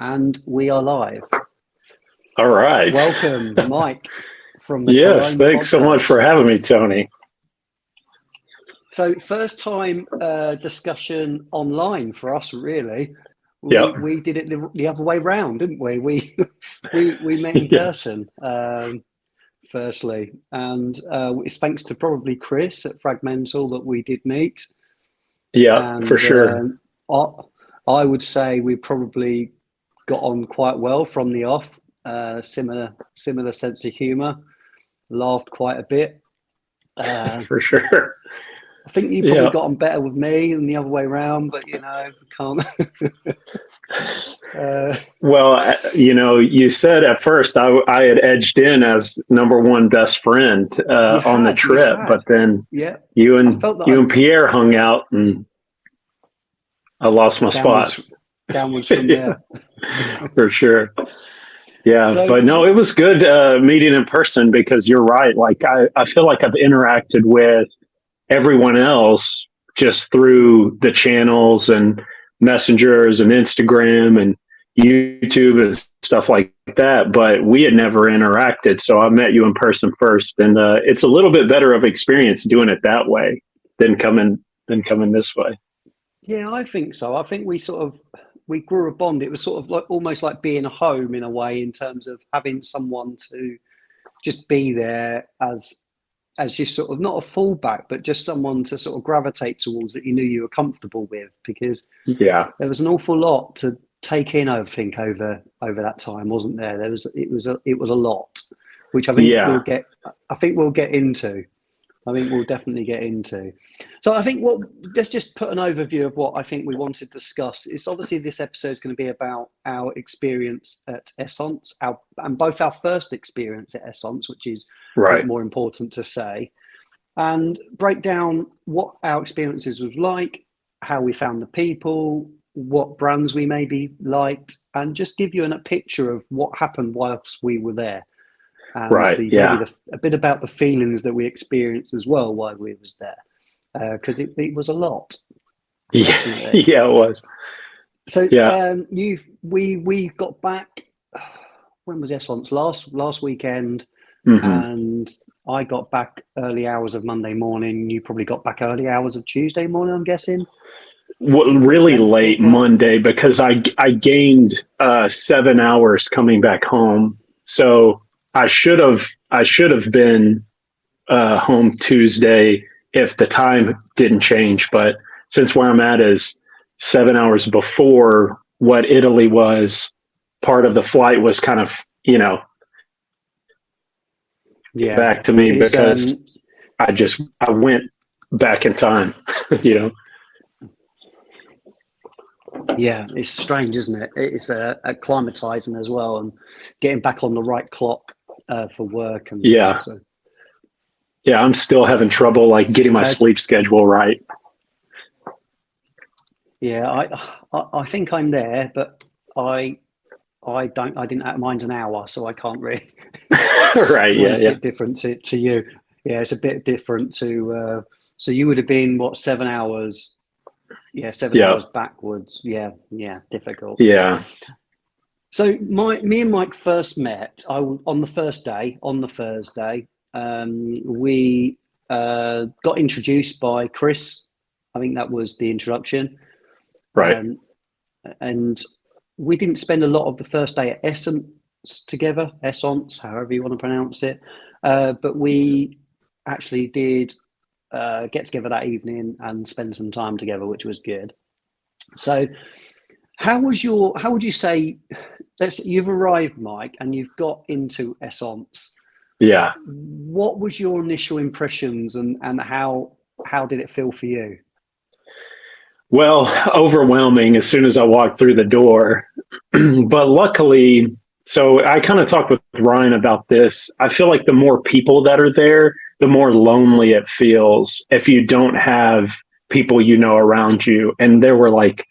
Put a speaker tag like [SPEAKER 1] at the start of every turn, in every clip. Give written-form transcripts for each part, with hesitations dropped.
[SPEAKER 1] And we are live.
[SPEAKER 2] All right.
[SPEAKER 1] Welcome, Myke from the
[SPEAKER 2] Yes,
[SPEAKER 1] Cologne
[SPEAKER 2] thanks so much
[SPEAKER 1] podcast.
[SPEAKER 2] for having me, Tony.
[SPEAKER 1] So, first time discussion online for us, really.
[SPEAKER 2] Yep.
[SPEAKER 1] We did it the other way round, didn't we? We met in
[SPEAKER 2] Yeah.
[SPEAKER 1] person, firstly, and it's thanks to probably Chris at Fragmental that we did meet.
[SPEAKER 2] Yeah, for
[SPEAKER 1] And
[SPEAKER 2] sure.
[SPEAKER 1] I would say we probably got on quite well from the off. Similar sense of humour. Laughed quite a bit.
[SPEAKER 2] For sure.
[SPEAKER 1] I think you probably
[SPEAKER 2] Yeah.
[SPEAKER 1] got on better with me than the other way around, but can't.
[SPEAKER 2] Well, you said at first I had edged in as number one best friend on the
[SPEAKER 1] You
[SPEAKER 2] trip,
[SPEAKER 1] had,
[SPEAKER 2] but then
[SPEAKER 1] yeah.
[SPEAKER 2] you
[SPEAKER 1] I
[SPEAKER 2] and
[SPEAKER 1] felt that
[SPEAKER 2] you and Pierre hung out, and I lost my spot.
[SPEAKER 1] downwards from there.
[SPEAKER 2] For sure. Yeah,
[SPEAKER 1] So
[SPEAKER 2] but no, it was good meeting in person because you're right. Like I feel like I've interacted with everyone else just through the channels and messengers and Instagram and YouTube and stuff like that. But we had never interacted. So I met you in person first. And it's a little bit better of experience doing it that way than coming this way.
[SPEAKER 1] yeah, I think so. I think we grew a bond. It was sort of like almost like being a home in a way, in terms of having someone to just be there as just sort of not a fallback, but just someone to sort of gravitate towards that you knew you were comfortable with, because
[SPEAKER 2] Yeah.
[SPEAKER 1] there was an awful lot to take in, I think, over that time, wasn't there? It was a lot, which I think
[SPEAKER 2] Yeah.
[SPEAKER 1] we'll get into. I think we'll definitely get into. So I think let's just put an overview of what I think we wanted to discuss. It's obviously this episode is going to be about our experience at Essence, and both our first experience at Essence, which is a bit
[SPEAKER 2] Right.
[SPEAKER 1] more important to say, and break down what our experiences was like, how we found the people, what brands we maybe liked, and just give you a picture of what happened whilst we were there, and
[SPEAKER 2] Right. Yeah.
[SPEAKER 1] a bit about the feelings that we experienced as well while we was there, because it was a lot,
[SPEAKER 2] Yeah.
[SPEAKER 1] definitely.
[SPEAKER 2] Yeah, it was.
[SPEAKER 1] So
[SPEAKER 2] Yeah.
[SPEAKER 1] we got back. When was Essence? Last weekend,
[SPEAKER 2] Hmm.
[SPEAKER 1] and I got back early hours of Monday morning. You probably got back early hours of Tuesday morning, I'm guessing.
[SPEAKER 2] Well, really late
[SPEAKER 1] Vehicle.
[SPEAKER 2] Monday because I gained 7 hours coming back home. So I should have been home Tuesday if the time didn't change. But since where I'm at is 7 hours before what Italy was, part of the flight was kind of
[SPEAKER 1] Yeah,
[SPEAKER 2] back to me
[SPEAKER 1] it's
[SPEAKER 2] because I went back in time. you know.
[SPEAKER 1] yeah, it's strange, isn't it? It's acclimatizing as well, and getting back on the right clock for work and
[SPEAKER 2] Yeah.
[SPEAKER 1] things. So.
[SPEAKER 2] Yeah, I'm still having trouble like getting my sleep schedule right.
[SPEAKER 1] Yeah, I think I'm there, but I didn't. Mine's an hour, so I can't really.
[SPEAKER 2] Right. Yeah.
[SPEAKER 1] Mine's a
[SPEAKER 2] Yeah.
[SPEAKER 1] bit different to you. Yeah, it's a bit different to. So you would have been what, 7 hours? Yeah, 7 hours
[SPEAKER 2] Yeah.
[SPEAKER 1] backwards. Yeah, difficult.
[SPEAKER 2] Yeah.
[SPEAKER 1] So me and Myke first met. On the first day, on the Thursday. We got introduced by Chris. I think that was the introduction.
[SPEAKER 2] Right.
[SPEAKER 1] And we didn't spend a lot of the first day at Essence together, Essence, however you want to pronounce it. But we actually did get together that evening and spend some time together, which was good. So how would you say, you've arrived, Myke, and you've got into Essence.
[SPEAKER 2] Yeah.
[SPEAKER 1] What was your initial impressions, and how did it feel for you?
[SPEAKER 2] Well, overwhelming as soon as I walked through the door. But luckily, so I kind of talked with Ryan about this. I feel like the more people that are there, the more lonely it feels if you don't have people around you. And there were like,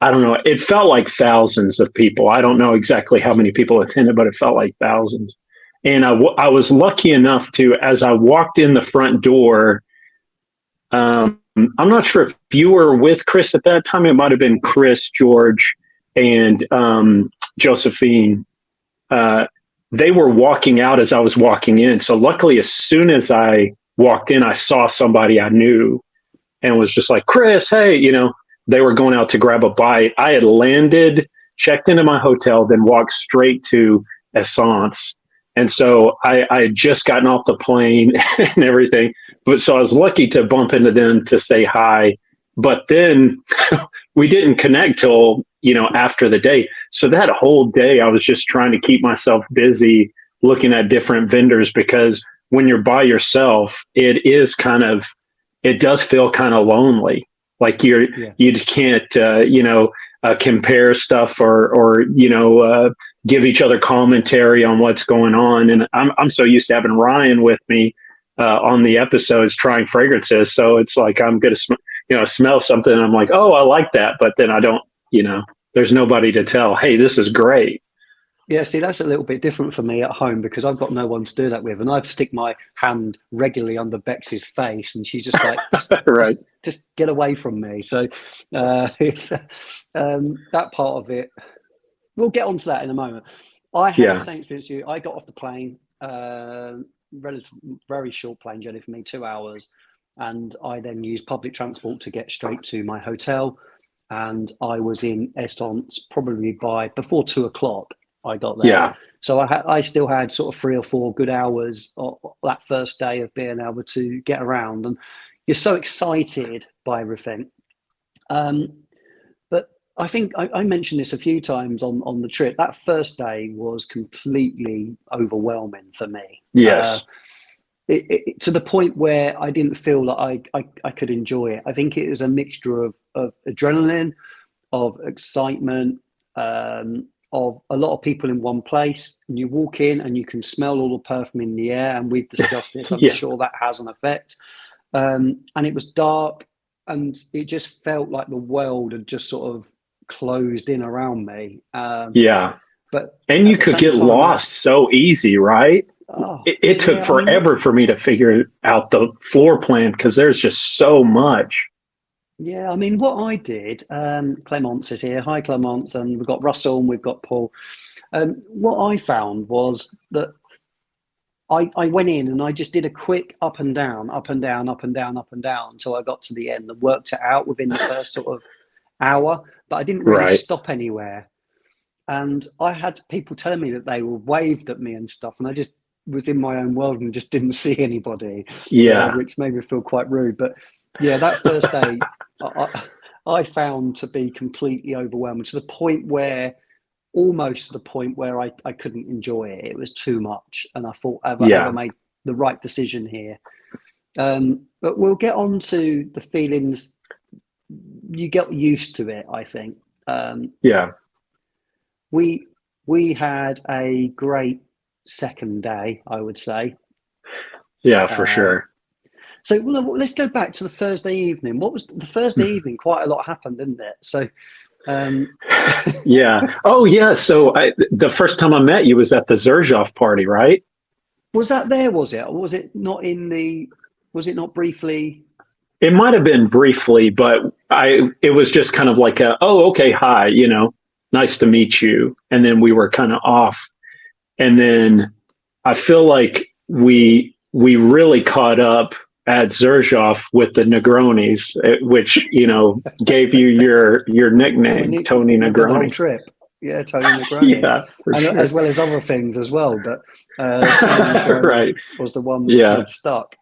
[SPEAKER 2] I don't know, it felt like thousands of people. I don't know exactly how many people attended, but it felt like thousands. And I was lucky enough to, as I walked in the front door, I'm not sure if you were with Chris at that time. It might have been Chris, George, and Josephine, they were walking out as I was walking in. So luckily, as soon as I walked in, I saw somebody I knew and was just like, Chris, hey, they were going out to grab a bite. I had landed, checked into my hotel, then walked straight to Essence. And so I had just gotten off the plane and everything. But so I was lucky to bump into them to say hi. But then we didn't connect till, after the day. So that whole day, I was just trying to keep myself busy looking at different vendors, because when you're by yourself, it does feel kind of lonely. Like you can't, compare stuff or give each other commentary on what's going on. And I'm so used to having Ryan with me on the episodes trying fragrances. So it's like, I'm going to smell something and I'm like, oh, I like that. But then I don't, there's nobody to tell, hey, this is great.
[SPEAKER 1] Yeah, see, that's a little bit different for me at home, because I've got no one to do that with. And I stick my hand regularly under Bex's face and she's just like,
[SPEAKER 2] right.
[SPEAKER 1] just get away from me. So it's that part of it. We'll get onto that in a moment. I had the same experience as you. I got off the plane, very short plane journey for me, 2 hours. And I then used public transport to get straight to my hotel. And I was in Essence probably before 2:00. I got there.
[SPEAKER 2] Yeah.
[SPEAKER 1] So I still had sort of 3 or 4 good hours that first day of being able to get around. And you're so excited by everything. But I think I mentioned this a few times on the trip. That first day was completely overwhelming for me.
[SPEAKER 2] Yes.
[SPEAKER 1] To the point where I didn't feel like I could enjoy it. I think it was a mixture of adrenaline, of excitement, of a lot of people in one place. And you walk in and you can smell all the perfume in the air. And we've discussed this. I'm sure that has an effect. And it was dark and it just felt like the world had just sort of closed in around me. And
[SPEAKER 2] you could get lost so easy, right? It took forever for me to figure out the floor plan because there's just so much.
[SPEAKER 1] Yeah, I mean, what I did, Clemence is here. Hi, Clemence. And we've got Russell and we've got Paul. What I found was that I went in and I just did a quick up and down, up and down, up and down, up and down until I got to the end and worked it out within the first sort of hour. But I didn't really stop anywhere. And I had people telling me that they were waved at me and stuff. And I just was in my own world and just didn't see anybody. Which made me feel quite rude. But yeah, that first day I found to be completely overwhelming, to the point where I couldn't enjoy it. It was too much. And I thought, have I made the right decision here? But we'll get on to the feelings. You get used to it, I think. We had a great second day, I would say.
[SPEAKER 2] Yeah, for sure.
[SPEAKER 1] So let's go back to the Thursday evening. What was the Thursday evening? Quite a lot happened, didn't it? So,
[SPEAKER 2] yeah. Oh, yeah. So the first time I met you was at the Zerzhov party, right?
[SPEAKER 1] Was that there? Was it? Or was it not was it not briefly?
[SPEAKER 2] It might have been briefly, but it was just kind of like okay, hi, nice to meet you. And then we were kind of off. And then I feel like we really caught up at Zerzhov with the Negronis, which, gave you your nickname, Tony Negroni.
[SPEAKER 1] Trip. Yeah, Tony Negroni.
[SPEAKER 2] Yeah, for sure.
[SPEAKER 1] As well as other things as well. But Tony was the one that stuck.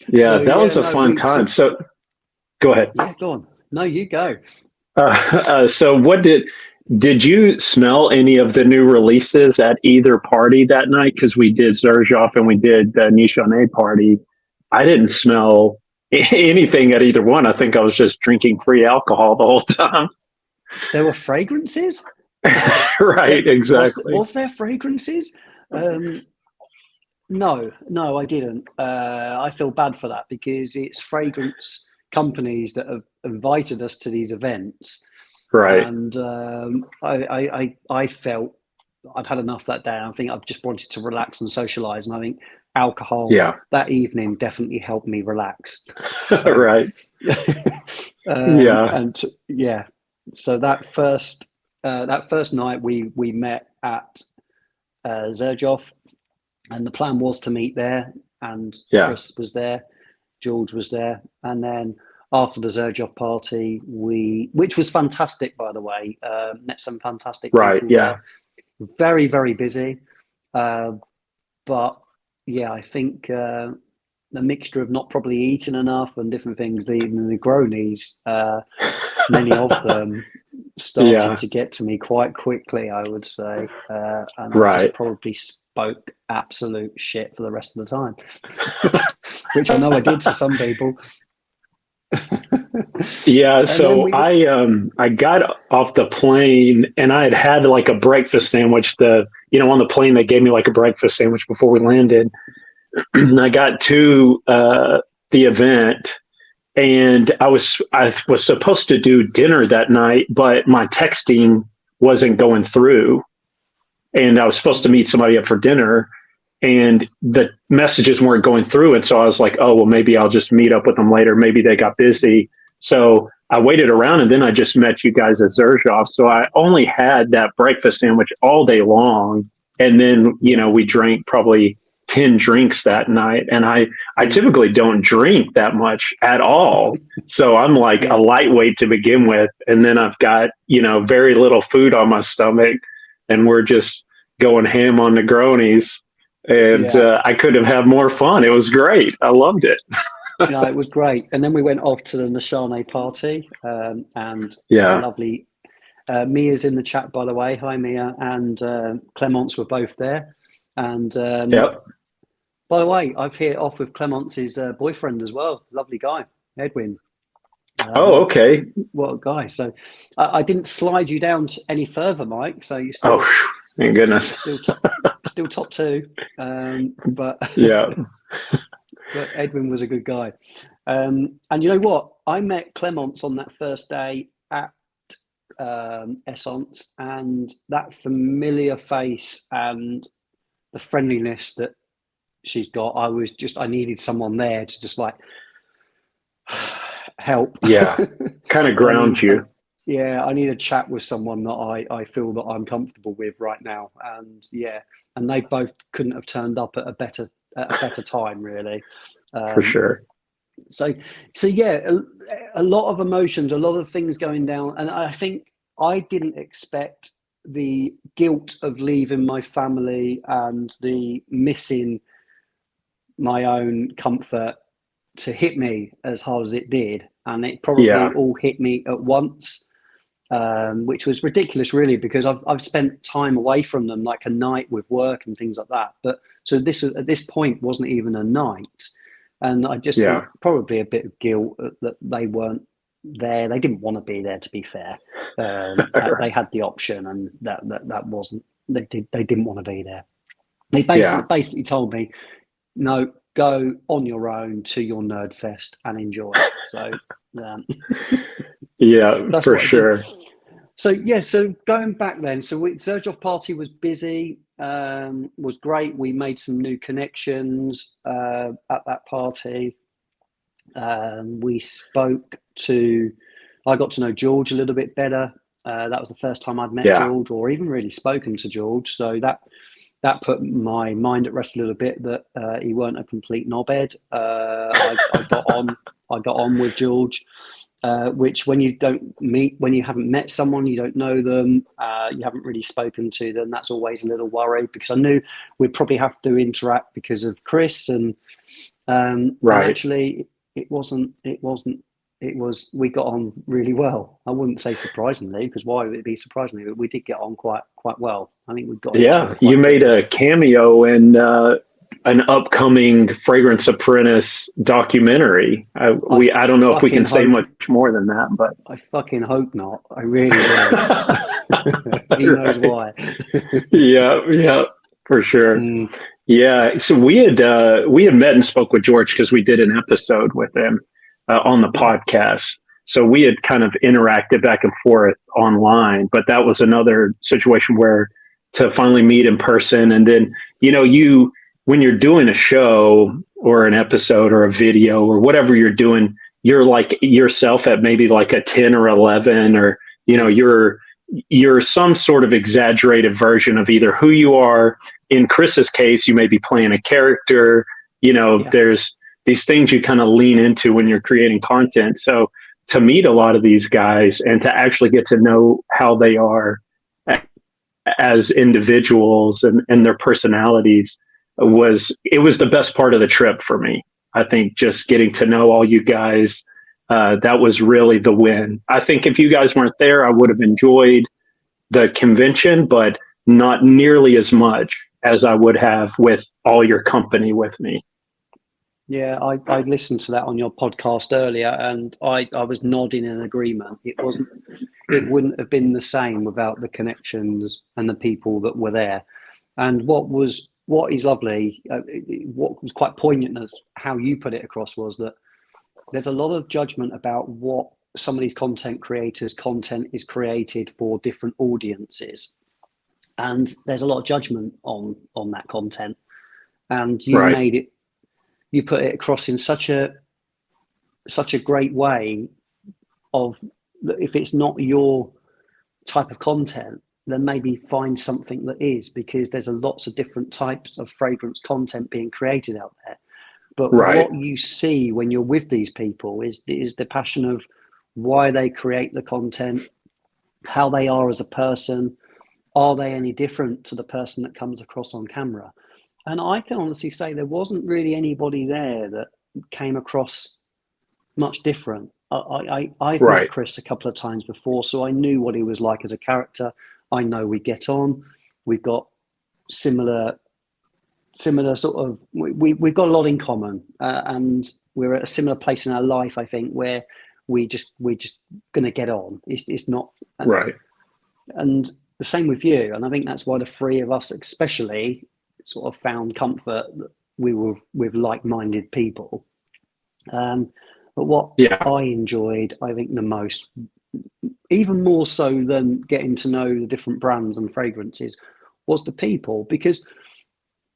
[SPEAKER 2] Yeah, so, that was a fun time. So go ahead.
[SPEAKER 1] Yeah, go on. No, you go.
[SPEAKER 2] So what did you smell any of the new releases at either party that night? Because we did Zerzhov and we did the Nishane party. I didn't smell anything at either one. I think I was just drinking free alcohol the whole time.
[SPEAKER 1] There were fragrances?
[SPEAKER 2] Right, exactly.
[SPEAKER 1] Was there fragrances? No, I didn't. I feel bad for that because it's fragrance companies that have invited us to these events.
[SPEAKER 2] Right.
[SPEAKER 1] And I felt I'd had enough that day. I think I just wanted to relax and socialize. And I think alcohol that evening definitely helped me relax. So,
[SPEAKER 2] right.
[SPEAKER 1] And so that first that first night we met at Zerjoff, and the plan was to meet there, and Chris was there, George was there, and then after the Zerjoff party, which was fantastic, by the way, met some fantastic people there. Very, very busy, but yeah, I think the mixture of not probably eating enough and different things, the Negronis, many of them started to get to me quite quickly, I would say, and I just probably spoke absolute shit for the rest of the time, which I know I did to some people.
[SPEAKER 2] So I got off the plane and I had like a breakfast sandwich. On the plane they gave me like a breakfast sandwich before we landed. I got to the event, and I was supposed to do dinner that night, but my texting wasn't going through, and I was supposed to meet somebody up for dinner, and the messages weren't going through. And so I was like, oh, well, maybe I'll just meet up with them later. Maybe they got busy. So I waited around, and then I just met you guys at Zerjoff. So I only had that breakfast sandwich all day long. And then, we drank probably 10 drinks that night. And I typically don't drink that much at all. So I'm like a lightweight to begin with. And then I've got, very little food on my stomach, and we're just going ham on Negronis. And I couldn't have had more fun. It was great. I loved it.
[SPEAKER 1] It was great. And then we went off to the Nashane party, and lovely. Mia's in the chat, by the way. Hi, Mia. And Clemence were both there. And by the way, I've hit off with Clemence's boyfriend as well. Lovely guy, Edwin.
[SPEAKER 2] Okay.
[SPEAKER 1] What a guy. So I didn't slide you down any further, Myke. So you still...
[SPEAKER 2] Oh, thank goodness.
[SPEAKER 1] Still top two. But but Edwin was a good guy. And you know what? I met Clemence on that first day at Essence, and that familiar face and the friendliness that she's got, I needed someone there to just like help.
[SPEAKER 2] Kind of ground you.
[SPEAKER 1] I need a chat with someone that I feel that I'm comfortable with right now. And and they both couldn't have turned up at a better time, really.
[SPEAKER 2] For sure.
[SPEAKER 1] So a lot of emotions, a lot of things going down. And I think I didn't expect the guilt of leaving my family and the missing my own comfort to hit me as hard as it did. And it probably all hit me at once, which was ridiculous, really, because I've spent time away from them, like a night with work and things like that. But so this was, at this point, wasn't even a night. And I just felt probably a bit of guilt that they weren't there. They didn't want to be there, to be fair. They had the option, and that wasn't, they didn't want to be there. They basically told me, no, go on your own to your nerd fest and enjoy it. So
[SPEAKER 2] for sure.
[SPEAKER 1] So going back then, Zerjoff party was busy, was great. We made some new connections at that party. We I got to know George a little bit better. That was the first time I'd met George, or even really spoken to George. So that put my mind at rest a little bit, that he weren't a complete knobhead. I got on with George, which when you haven't met someone, you don't know them, you haven't really spoken to them, that's always a little worry, because I knew we'd probably have to interact because of Chris, and actually we got on really well. I wouldn't say surprisingly, because why would it be surprisingly? But we did get on quite well. I think we got.
[SPEAKER 2] You made a cameo in an upcoming Fragrance Apprentice documentary. I don't know if we can say much more than that, but
[SPEAKER 1] I fucking hope not. I really do. He knows why.
[SPEAKER 2] yeah, for sure. Yeah, so we had met and spoke with George because we did an episode with him on the podcast. So we had kind of interacted back and forth online, but that was another situation where to finally meet in person. And then, when you're doing a show or an episode or a video or whatever you're doing, you're like yourself at maybe like a 10 or 11, or, you're you're some sort of exaggerated version of either who you are. In Chris's case, you may be playing a character.
[SPEAKER 1] Yeah.
[SPEAKER 2] There's these things you kind of lean into when you're creating content. So to meet a lot of these guys and to actually get to know how they are as individuals and their personalities was the best part of the trip for me. I think just getting to know all you guys, that was really the win. I think if you guys weren't there, I would have enjoyed the convention, but not nearly as much as I would have with all your company with me.
[SPEAKER 1] Yeah, I listened to that on your podcast earlier, and I was nodding in agreement. It wouldn't have been the same without the connections and the people that were there. And what is lovely, what was quite poignant as how you put it across was that there's a lot of judgment about what some of these content creators' content is created for different audiences, and there's a lot of judgment on that content. And
[SPEAKER 2] Right.
[SPEAKER 1] you put it across in such a great way of, if it's not your type of content, then maybe find something that is, because there's lots of different types of fragrance content being created out there. But
[SPEAKER 2] Right.
[SPEAKER 1] what you see when you're with these people is the passion of why they create the content, how they are as a person. Are they any different to the person that comes across on camera? And I can honestly say there wasn't really anybody there that came across much different. I've met
[SPEAKER 2] Right.
[SPEAKER 1] Chris a couple of times before, so I knew what he was like as a character. I know we get on. We've got similar sort of, we've got a lot in common, and we're at a similar place in our life, I think, where we're just going to get on. It's not
[SPEAKER 2] Right.
[SPEAKER 1] and the same with you. And I think that's why the three of us especially sort of found comfort that we were with like-minded people. But what
[SPEAKER 2] Yeah.
[SPEAKER 1] I enjoyed, I think, the most, even more so than getting to know the different brands and fragrances, was the people. Because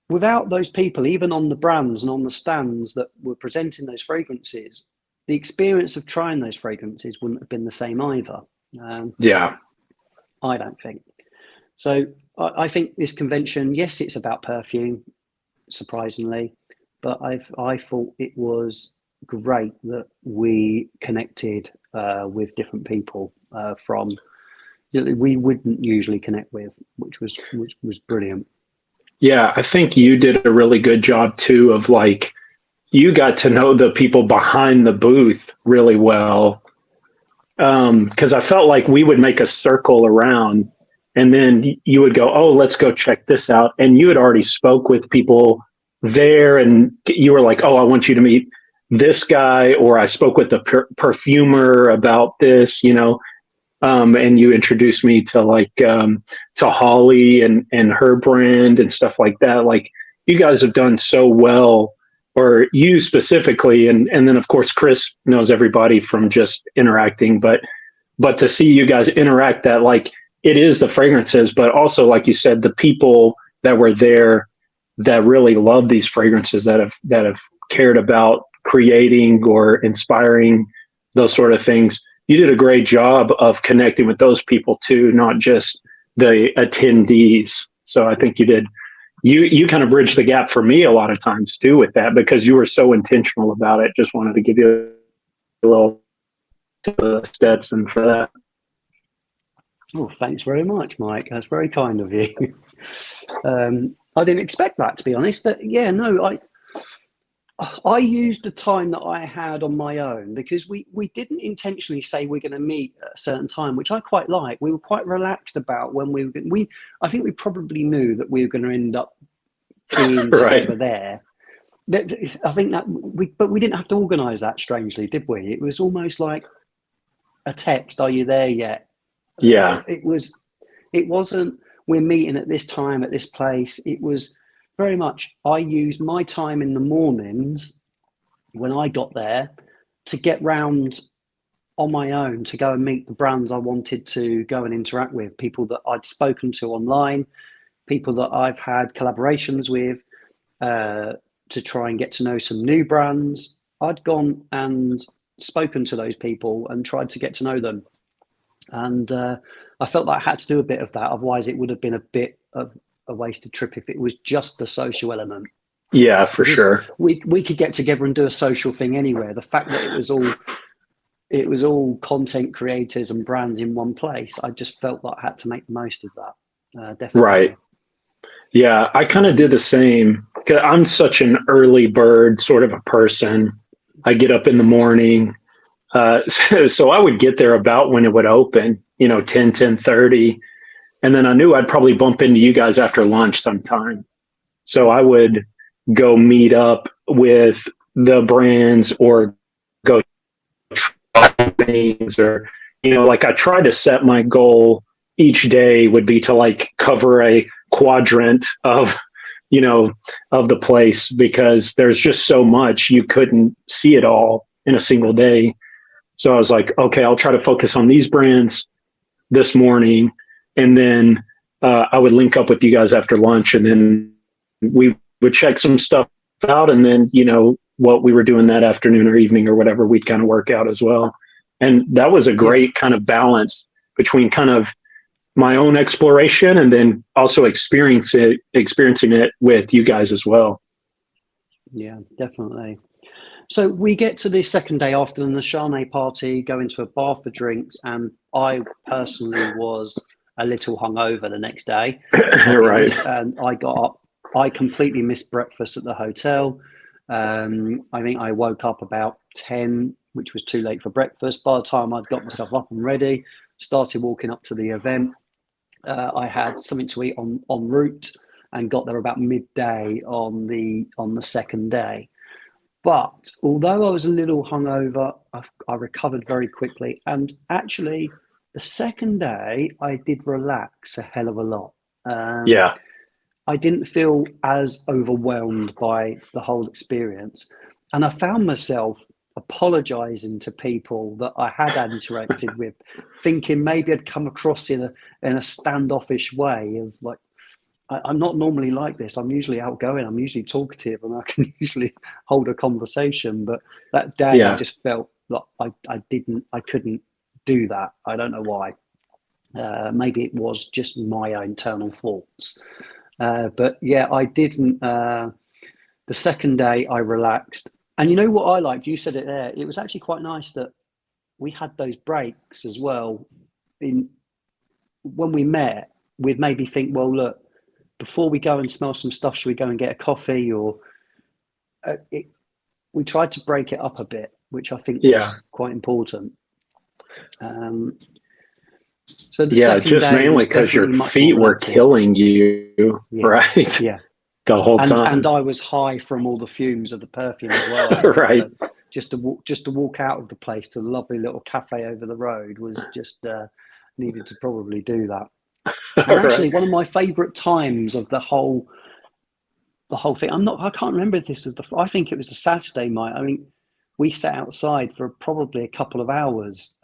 [SPEAKER 1] without those people, even on the brands and on the stands that were presenting those fragrances, the experience of trying those fragrances wouldn't have been the same either.
[SPEAKER 2] Yeah.
[SPEAKER 1] I don't think. So I think this convention, yes, it's about perfume, surprisingly, but I thought it was great that we connected with different people from we wouldn't usually connect with, which was brilliant.
[SPEAKER 2] Yeah. I think you did a really good job too of like, you got to know the people behind the booth really well. Because I felt like we would make a circle around and then you would go, oh, let's go check this out. And you had already spoke with people there and you were like, oh, I want you to meet this guy, or I spoke with the perfumer about this, and you introduced me to to Holly and her brand and stuff like that. Like, you guys have done so well, or you specifically, and then of course Chris knows everybody from just interacting, but to see you guys interact, that like it is the fragrances, but also like you said, the people that were there that really love these fragrances, that have cared about creating or inspiring those sort of things. You did a great job of connecting with those people too, not just the attendees. So I think you did. You kind of bridged the gap for me a lot of times too with that, because you were so intentional about it. Just wanted to give you a little Stetson for that.
[SPEAKER 1] Oh, thanks very much, Myke. That's very kind of you. I didn't expect that, to be honest. Yeah, no, I used the time that I had on my own, because we didn't intentionally say we're going to meet at a certain time, which I quite like. We were quite relaxed about when we were going. I think we probably knew that we were going to end up being
[SPEAKER 2] Right.
[SPEAKER 1] together there. I think but we didn't have to organise that, strangely, did we? It was almost like a text, "Are you there yet?"
[SPEAKER 2] Yeah.
[SPEAKER 1] It wasn't, "We're meeting at this time at this place." It was very much, I used my time in the mornings when I got there to get round on my own, to go and meet the brands I wanted to go and interact with, people that I'd spoken to online, people that I've had collaborations with, to try and get to know some new brands. I'd gone and spoken to those people and tried to get to know them. And I felt like I had to do a bit of that. Otherwise, it would have been a bit of a wasted trip if it was just the social element.
[SPEAKER 2] Yeah, for
[SPEAKER 1] Because
[SPEAKER 2] sure.
[SPEAKER 1] we could get together and do a social thing anywhere. The fact that it was all content creators and brands in one place, I just felt like I had to make the most of that. Definitely.
[SPEAKER 2] Right. Yeah, I kind of did the same. 'Cause I'm such an early bird sort of a person. I get up in the morning. So I would get there about when it would open, 10:30. And then I knew I'd probably bump into you guys after lunch sometime. So I would go meet up with the brands or go try things, or, like I try to set my goal each day would be to like cover a quadrant of, of the place, because there's just so much you couldn't see it all in a single day. So I was like, okay, I'll try to focus on these brands this morning. And then I would link up with you guys after lunch, and then we would check some stuff out. And then, what we were doing that afternoon or evening or whatever, we'd kind of work out as well. And that was a great kind of balance between kind of my own exploration and then also experiencing it with you guys as well.
[SPEAKER 1] Yeah, definitely. So we get to the second day after the Nishane party, go into a bar for drinks, and I personally was a little hungover the next day.
[SPEAKER 2] Right.
[SPEAKER 1] And I got up. I completely missed breakfast at the hotel. I think I woke up about 10, which was too late for breakfast. By the time I'd got myself up and ready, started walking up to the event, I had something to eat en route and got there about midday on the second day. But although I was a little hungover, I recovered very quickly. And actually, the second day, I did relax a hell of a lot.
[SPEAKER 2] Yeah.
[SPEAKER 1] I didn't feel as overwhelmed by the whole experience. And I found myself apologizing to people that I had interacted with, thinking maybe I'd come across in a standoffish way of like, I'm not normally like this. I'm usually outgoing. I'm usually talkative, and I can usually hold a conversation. But that day, I just felt that I couldn't do that. I don't know why. Maybe it was just my internal thoughts. But yeah, I didn't. The second day, I relaxed. And you know what I liked? You said it there. It was actually quite nice that we had those breaks as well. When we met, we'd maybe think, well, look, before we go and smell some stuff, should we go and get a coffee? Or we tried to break it up a bit, which I think was quite important. So
[SPEAKER 2] just mainly because your feet were killing you, right?
[SPEAKER 1] Yeah.
[SPEAKER 2] The whole time.
[SPEAKER 1] And I was high from all the fumes of the perfume as well.
[SPEAKER 2] Right.
[SPEAKER 1] So just to walk out of the place to the lovely little cafe over the road was just needed to probably do that. And actually, one of my favourite times of the whole thing. I can't remember if this was I think it was the Saturday night. I mean, we sat outside for probably a couple of hours.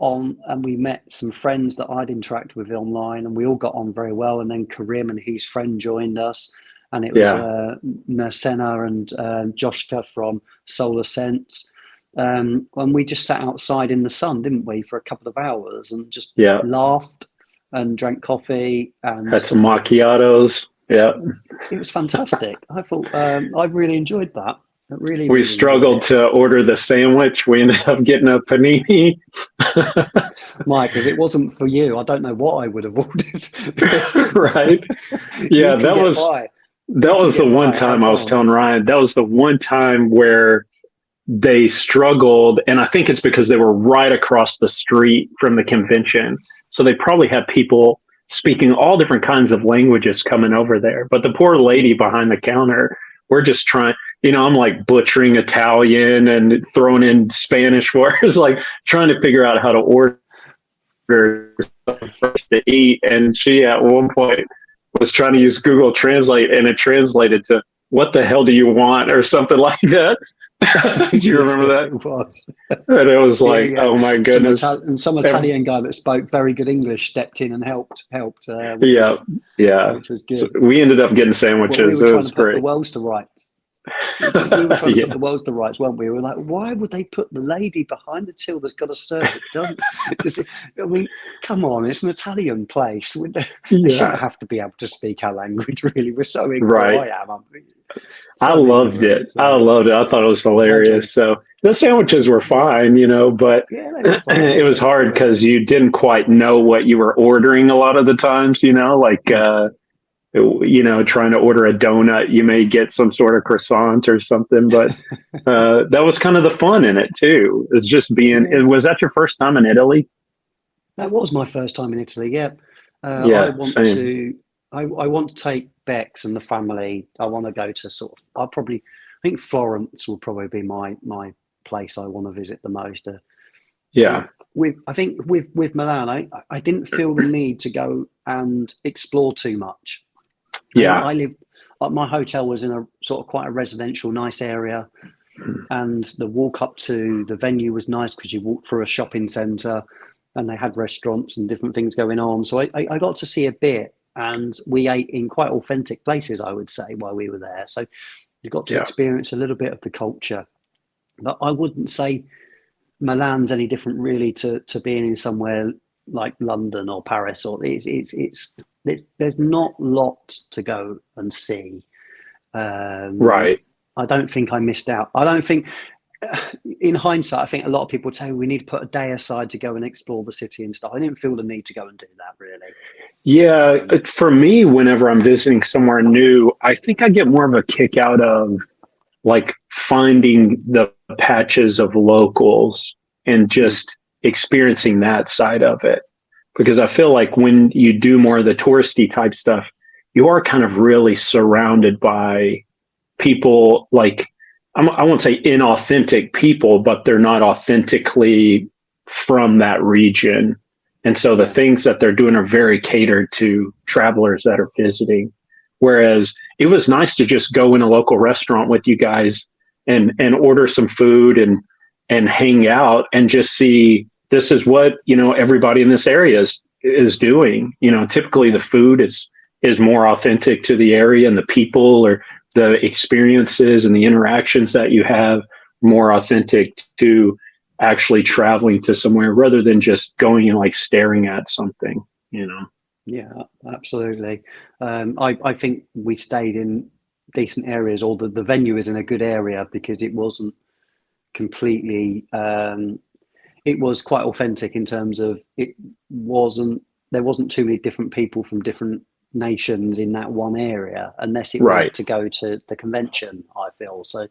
[SPEAKER 1] And we met some friends that I'd interacted with online, and we all got on very well. And then Karim and his friend joined us, and it was Mersena and Joshka from Solar Sense. And we just sat outside in the sun, didn't we, for a couple of hours, and just laughed and drank coffee and
[SPEAKER 2] had some macchiatos. Yeah,
[SPEAKER 1] it was fantastic. I thought I really enjoyed that.
[SPEAKER 2] We struggled to order the sandwich. We ended up getting a panini.
[SPEAKER 1] Myke, if it wasn't for you, I don't know what I would have ordered.
[SPEAKER 2] Right. Yeah, that was the one time I was telling Ryan, that was the one time where they struggled. And I think it's because they were right across the street from the convention. So they probably had people speaking all different kinds of languages coming over there. But the poor lady behind the counter, we're just trying, I'm like butchering Italian and throwing in Spanish words, like trying to figure out how to order something for us to eat. And she at one point was trying to use Google Translate, and it translated to "What the hell do you want?" or something like that. Do you remember that?
[SPEAKER 1] It was.
[SPEAKER 2] And it was like, oh my goodness.
[SPEAKER 1] Some Italian guy that spoke very good English stepped in and helped.
[SPEAKER 2] Which was good.
[SPEAKER 1] So
[SPEAKER 2] we ended up getting sandwiches.
[SPEAKER 1] We were
[SPEAKER 2] it was
[SPEAKER 1] trying to put
[SPEAKER 2] great.
[SPEAKER 1] the worlds to rights. We were trying to put
[SPEAKER 2] Yeah.
[SPEAKER 1] the world to rights, weren't we? We were like, why would they put the lady behind the till that's got to serve it? Doesn't? I mean, come on, it's an Italian place. They
[SPEAKER 2] Yeah.
[SPEAKER 1] shouldn't have to be able to speak our language. Really, we're so ignorant.
[SPEAKER 2] Right.
[SPEAKER 1] I am. I'm
[SPEAKER 2] I
[SPEAKER 1] so
[SPEAKER 2] loved
[SPEAKER 1] ignorant.
[SPEAKER 2] it. I loved it. I thought it was
[SPEAKER 1] How'd you?
[SPEAKER 2] hilarious. So the sandwiches were fine, but
[SPEAKER 1] Yeah, they were fine.
[SPEAKER 2] it was hard because you didn't quite know what you were ordering a lot of the times, like, trying to order a donut, you may get some sort of croissant or something, but that was kind of the fun in it too. It's just
[SPEAKER 1] Yeah,
[SPEAKER 2] was that your first time in Italy?
[SPEAKER 1] that was my first time in Italy. Yeah, I
[SPEAKER 2] Yeah,
[SPEAKER 1] want
[SPEAKER 2] same.
[SPEAKER 1] to. I want to take Bex and the family. I want to go to sort of. I think Florence will probably be my place I want to visit the most.
[SPEAKER 2] Yeah,
[SPEAKER 1] I think with Milan, I didn't feel the need to go and explore too much. I think
[SPEAKER 2] yeah,
[SPEAKER 1] my hotel was in a sort of quite a residential, nice area, and the walk up to the venue was nice because you walked through a shopping centre, and they had restaurants and different things going on. So I got to see a bit, and we ate in quite authentic places, I would say, while we were there. So you got to
[SPEAKER 2] yeah,
[SPEAKER 1] experience a little bit of the culture. But I wouldn't say Milan's any different really to being in somewhere like London or Paris, or there's not lots to go and see. Um,
[SPEAKER 2] right.
[SPEAKER 1] I don't think I missed out. I don't think, in hindsight, I think a lot of people say we need to put a day aside to go and explore the city and stuff. I didn't feel the need to go and do that really.
[SPEAKER 2] Yeah, for me, whenever I'm visiting somewhere new, I think I get more of a kick out of like finding the patches of locals and
[SPEAKER 1] Mm,
[SPEAKER 2] just experiencing that side of it. Because I feel like when you do more of the touristy type stuff, you are kind of really surrounded by people like, I won't say inauthentic people, but they're not authentically from that region. And so the
[SPEAKER 1] yeah,
[SPEAKER 2] things that they're doing are very catered to travelers that are visiting. Whereas it was nice to just go in a local restaurant with you guys and order some food and hang out and just see this is what, everybody in this area is doing. Typically the
[SPEAKER 1] yeah,
[SPEAKER 2] food is more authentic to the area and the people or the experiences and the interactions that you have more authentic to actually traveling to somewhere rather than just going and like staring at something.
[SPEAKER 1] yeah, absolutely. I think we stayed in decent areas, or the venue is in a good area because it wasn't completely. It was quite authentic in terms of it wasn't there wasn't too many different people from different nations in that one area, unless it was
[SPEAKER 2] Right.
[SPEAKER 1] to go to the convention. I feel so.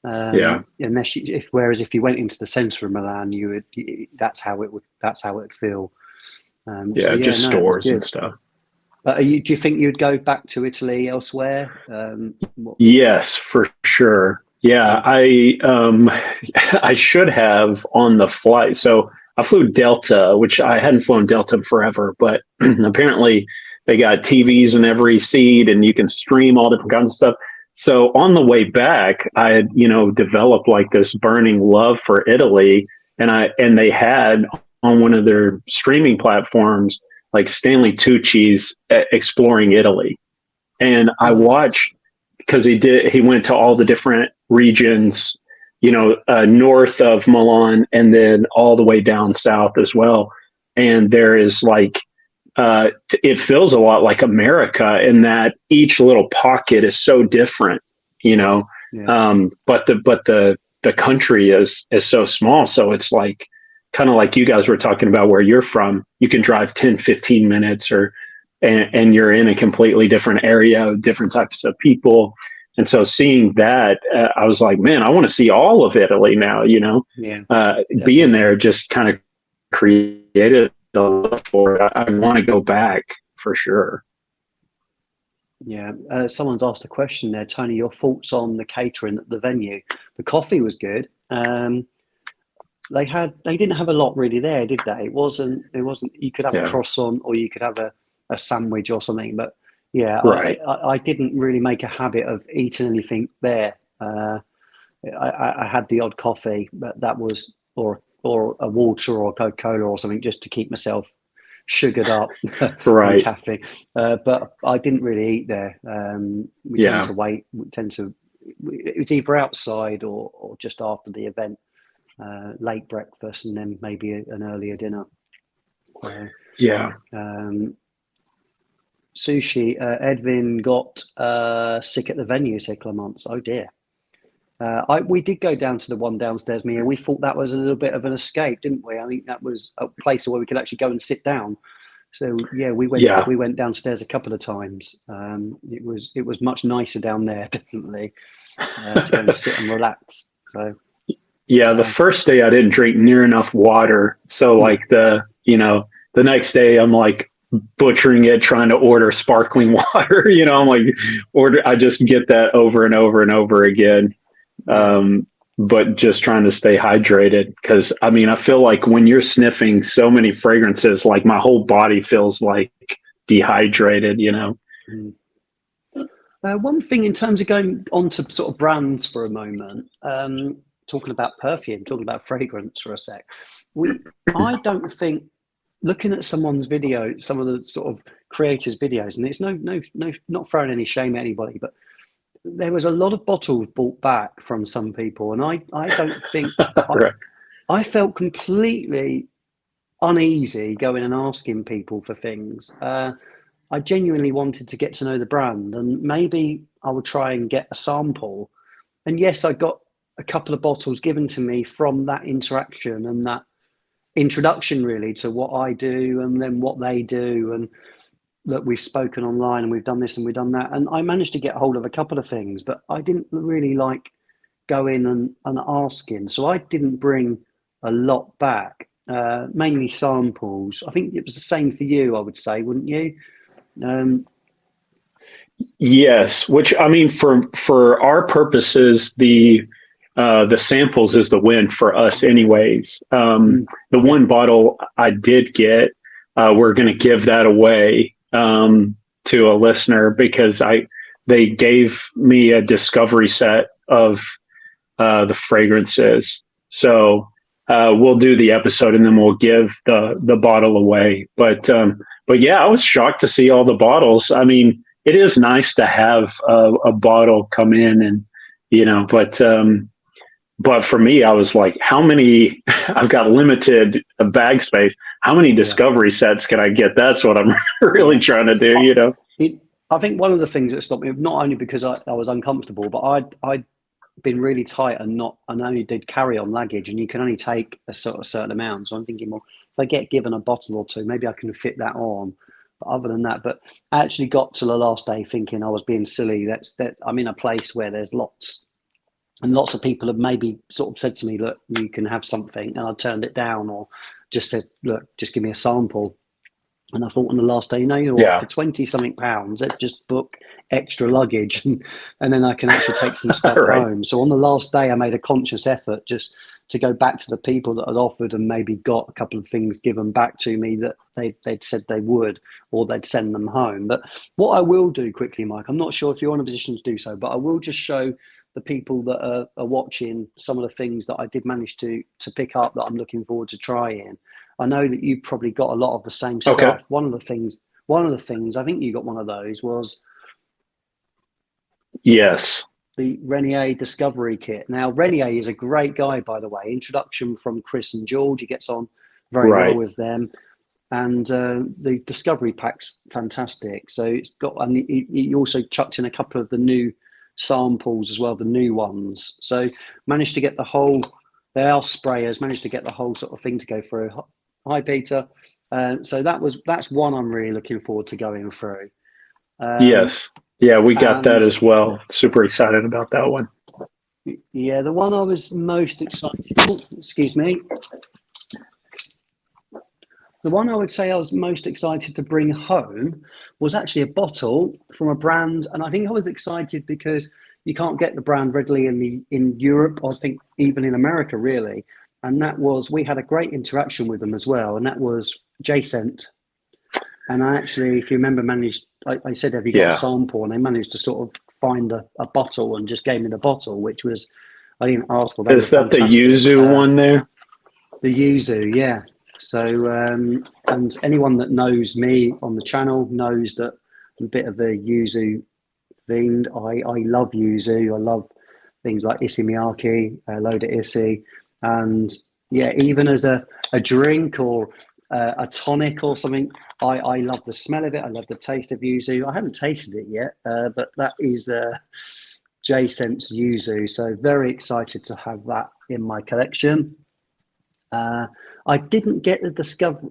[SPEAKER 2] Yeah.
[SPEAKER 1] Unless whereas if you went into the centre of Milan, that's how it would feel. So
[SPEAKER 2] Yeah.
[SPEAKER 1] yeah,
[SPEAKER 2] Just
[SPEAKER 1] no, it was
[SPEAKER 2] stores and
[SPEAKER 1] good.
[SPEAKER 2] stuff.
[SPEAKER 1] But do you think you'd go back to Italy elsewhere? What,
[SPEAKER 2] Yes, for sure. Yeah.
[SPEAKER 1] yeah,
[SPEAKER 2] I should have on the flight. So I flew Delta, which I hadn't flown Delta forever, but apparently they got TVs in every seat and you can stream all different kinds of stuff. So on the way back, I had, developed like this burning love for Italy. And they had on one of their streaming platforms, like Stanley Tucci's Exploring Italy. And I
[SPEAKER 1] oh, okay,
[SPEAKER 2] watched because he went to all the different regions, north of Milan and then all the way down south as well. And there is like it feels a lot like America in that each little pocket is so different, you know.
[SPEAKER 1] yeah,
[SPEAKER 2] But the country is so small, so it's like kind of like you guys were talking about where you're from. You can drive 10, 15 minutes and you're in a completely different area, different types of people. And so seeing that, I was like, man, I want to see all of Italy now,
[SPEAKER 1] yeah,
[SPEAKER 2] being
[SPEAKER 1] definitely.
[SPEAKER 2] there just kind of created a love for it. I want to go back for sure.
[SPEAKER 1] Yeah, someone's asked a question there, Tony. Your thoughts on the catering at the venue? The coffee was good. They didn't have a lot really there, did they? It wasn't. You could have a
[SPEAKER 2] Yeah.
[SPEAKER 1] croissant or you could have a sandwich or something. But yeah,
[SPEAKER 2] Right.
[SPEAKER 1] I didn't really make a habit of eating anything there. I had the odd coffee, but that was or a water or Coca Cola or something just to keep myself sugared up on
[SPEAKER 2] Right.
[SPEAKER 1] caffeine. But I didn't really eat there. We tend
[SPEAKER 2] Yeah.
[SPEAKER 1] to wait. We tend to it was either outside or just after the event, late breakfast and then maybe an earlier dinner.
[SPEAKER 2] Yeah.
[SPEAKER 1] Sushi. Edwin got sick at the venue, said Clemence. Oh dear. We did go down to the one downstairs, Mia. We thought that was a little bit of an escape, didn't we? I think that was a place where we could actually go and sit down. So yeah, we went downstairs a couple of times. It was much nicer down there, definitely, to go and sit and relax. So
[SPEAKER 2] yeah, the first day I didn't drink near enough water, so like the next day I'm like butchering it, trying to order sparkling water. I'm like I just get that over and over and over again. But just trying to stay hydrated, because I mean, I feel like when you're sniffing so many fragrances, like my whole body feels like dehydrated,
[SPEAKER 1] One thing in terms of going on to sort of brands for a moment, talking about perfume, talking about fragrance for a sec. I don't think, looking at someone's video, some of the sort of creators' videos, and it's no, not throwing any shame at anybody, but there was a lot of bottles bought back from some people, and I don't think
[SPEAKER 2] right.
[SPEAKER 1] I felt completely uneasy going and asking people for things. I genuinely wanted to get to know the brand, and maybe I would try and get a sample. And yes, I got a couple of bottles given to me from that interaction and that introduction, really, to what I do and then what they do, and that we've spoken online and we've done this and we've done that. And I managed to get hold of a couple of things, but I didn't really like going and asking. So I didn't bring a lot back, mainly samples. I think it was the same for you, I would say, wouldn't you?
[SPEAKER 2] Yes, which I mean, for our purposes, the samples is the win for us, anyways. The one bottle I did get, we're going to give that away to a listener, because they gave me a discovery set of the fragrances. So we'll do the episode and then we'll give the bottle away. But yeah, I was shocked to see all the bottles. I mean, it is nice to have a bottle come in, and but for me, I was like, how many? I've got limited bag space. How many discovery sets can I get? That's what I'm really trying to do.
[SPEAKER 1] I think one of the things that stopped me, not only because I was uncomfortable, but I'd been really tight and only did carry on luggage, and you can only take a sort of certain amount. So I'm thinking, well, if I get given a bottle or two, maybe I can fit that on. But other than that, but I actually got to the last day thinking I was being silly. That I'm in a place where there's lots of people have maybe sort of said to me, look, you can have something, and I turned it down, or just said, look, just give me a sample. And I thought on the last day, what, for 20 something pounds, let's just book extra luggage and then I can actually take some stuff
[SPEAKER 2] right.
[SPEAKER 1] home. So on the last day, I made a conscious effort just to go back to the people that had offered and maybe got a couple of things given back to me that they'd said they would, or they'd send them home. But what I will do quickly, Myke, I'm not sure if you're in a position to do so, but I will just show the people that are watching some of the things that I did manage to pick up that I'm looking forward to trying. I know that you probably got a lot of the same stuff.
[SPEAKER 2] Okay.
[SPEAKER 1] One of the things I think you got one of those was
[SPEAKER 2] yes,
[SPEAKER 1] the Renier Discovery Kit. Now Renier is a great guy, by the way. Introduction from Chris and George. He gets on very well with them, and the Discovery Pack's fantastic. So it's got, and he also chucked in a couple of the new samples as well, the new ones. So managed to get the whole. They are sprayers. Managed to get the whole sort of thing to go through. Hi, Peter. So that's one I'm really looking forward to going through.
[SPEAKER 2] Yes. Yeah, we got that as well. Super excited about that one.
[SPEAKER 1] Yeah, the one I was most excited. Excuse me. The one I would say I was most excited to bring home was actually a bottle from a brand, and I think I was excited because you can't get the brand readily in Europe, or I think even in America, really. And that was, we had a great interaction with them as well, and that was J-Scent. And I actually, if you remember, I said, have you got a sample? And they managed to sort of find a bottle and just gave me the bottle, which was, I didn't ask for.
[SPEAKER 2] Is that the yuzu one there?
[SPEAKER 1] The yuzu, yeah. So, and anyone that knows me on the channel knows that I'm a bit of a yuzu fiend. I love yuzu. I love things like issey miyake, loader issey, and yeah, even as a drink or a tonic or something, I love the smell of it. I love the taste of yuzu. I haven't tasted it yet, but that is J-Sense yuzu. So very excited to have that in my collection. I didn't get the discovery.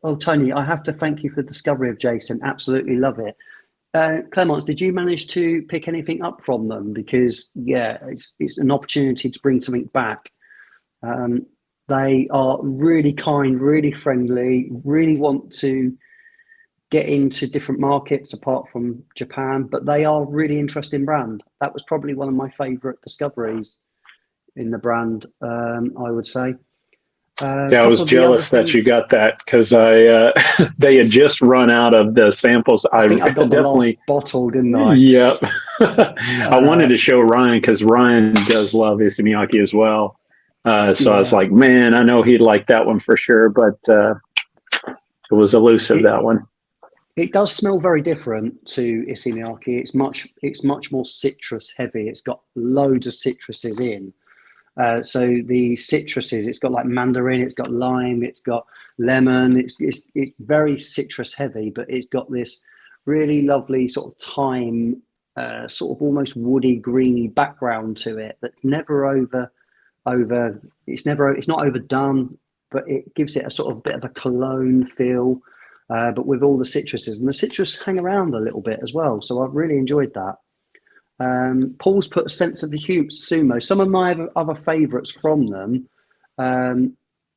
[SPEAKER 1] Oh, Tony, I have to thank you for the discovery of J-Sense. Absolutely love it. Clemence, did you manage to pick anything up from them? Because yeah, it's an opportunity to bring something back. They are really kind, really friendly, really want to get into different markets apart from Japan, but they are really interesting brand. That was probably one of my favorite discoveries in the brand, I would say.
[SPEAKER 2] Yeah, I was jealous that you got that because I they had just run out of the samples.
[SPEAKER 1] I think I got definitely the last bottle, didn't I?
[SPEAKER 2] Yep. I wanted to show Ryan because Ryan does love issey miyake as well. So I was like, man, I know he'd like that one for sure, but it was elusive, that one.
[SPEAKER 1] It does smell very different to issey miyake. It's much more citrus heavy. It's got loads of citruses in. So the citruses, it's got like mandarin, it's got lime, it's got lemon. It's very citrus heavy, but it's got this really lovely sort of thyme, sort of almost woody, greeny background to it. That's never it's not overdone, but it gives it a sort of bit of a cologne feel. But with all the citruses, and the citrus hang around a little bit as well. So I've really enjoyed that. Paul's put a sense of the sumo. Some of my other favourites from them,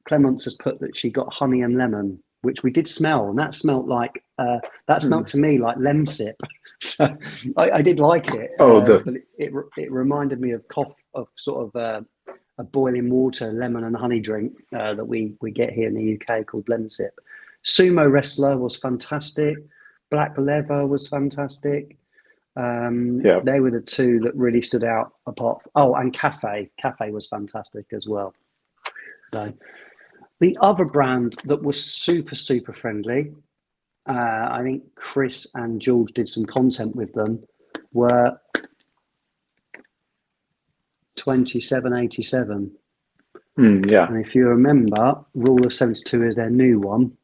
[SPEAKER 1] Clemence has put that she got honey and lemon, which we did smell, and that smelled like smelled to me like lemsip. So I did like it. But it reminded me of sort of a boiling water lemon and honey drink that we get here in the UK called lemsip. Sumo wrestler was fantastic. Black leather was fantastic. They were the two that really stood out apart. And Cafe was fantastic as well. So the other brand that was super, super friendly, I think Chris and George did some content with them, were 2787.
[SPEAKER 2] Yeah.
[SPEAKER 1] And if you remember, Rule of 72 is their new one.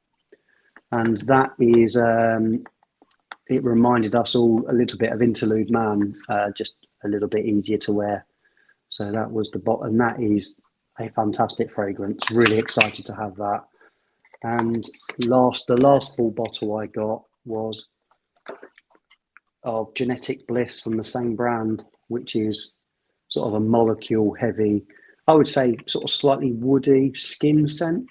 [SPEAKER 1] And that is, it reminded us all a little bit of Interlude Man, just a little bit easier to wear. So that was the bottom, and that is a fantastic fragrance. Really excited to have that. And the last full bottle I got was of Genetic Bliss from the same brand, which is sort of a molecule heavy, I would say sort of slightly woody skin scent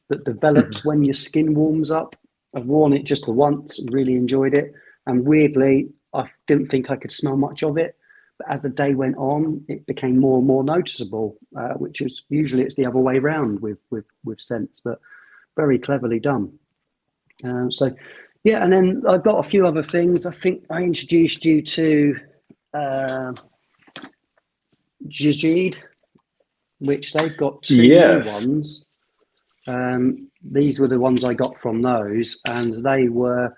[SPEAKER 1] that develops when your skin warms up. I've worn it just the once, really enjoyed it. And weirdly, I didn't think I could smell much of it. But as the day went on, it became more and more noticeable, which is usually it's the other way around with scents, but very cleverly done. So, yeah, and then I've got a few other things. I think I introduced you to Jajid, which they've got two new ones. These were the ones I got from those, and they were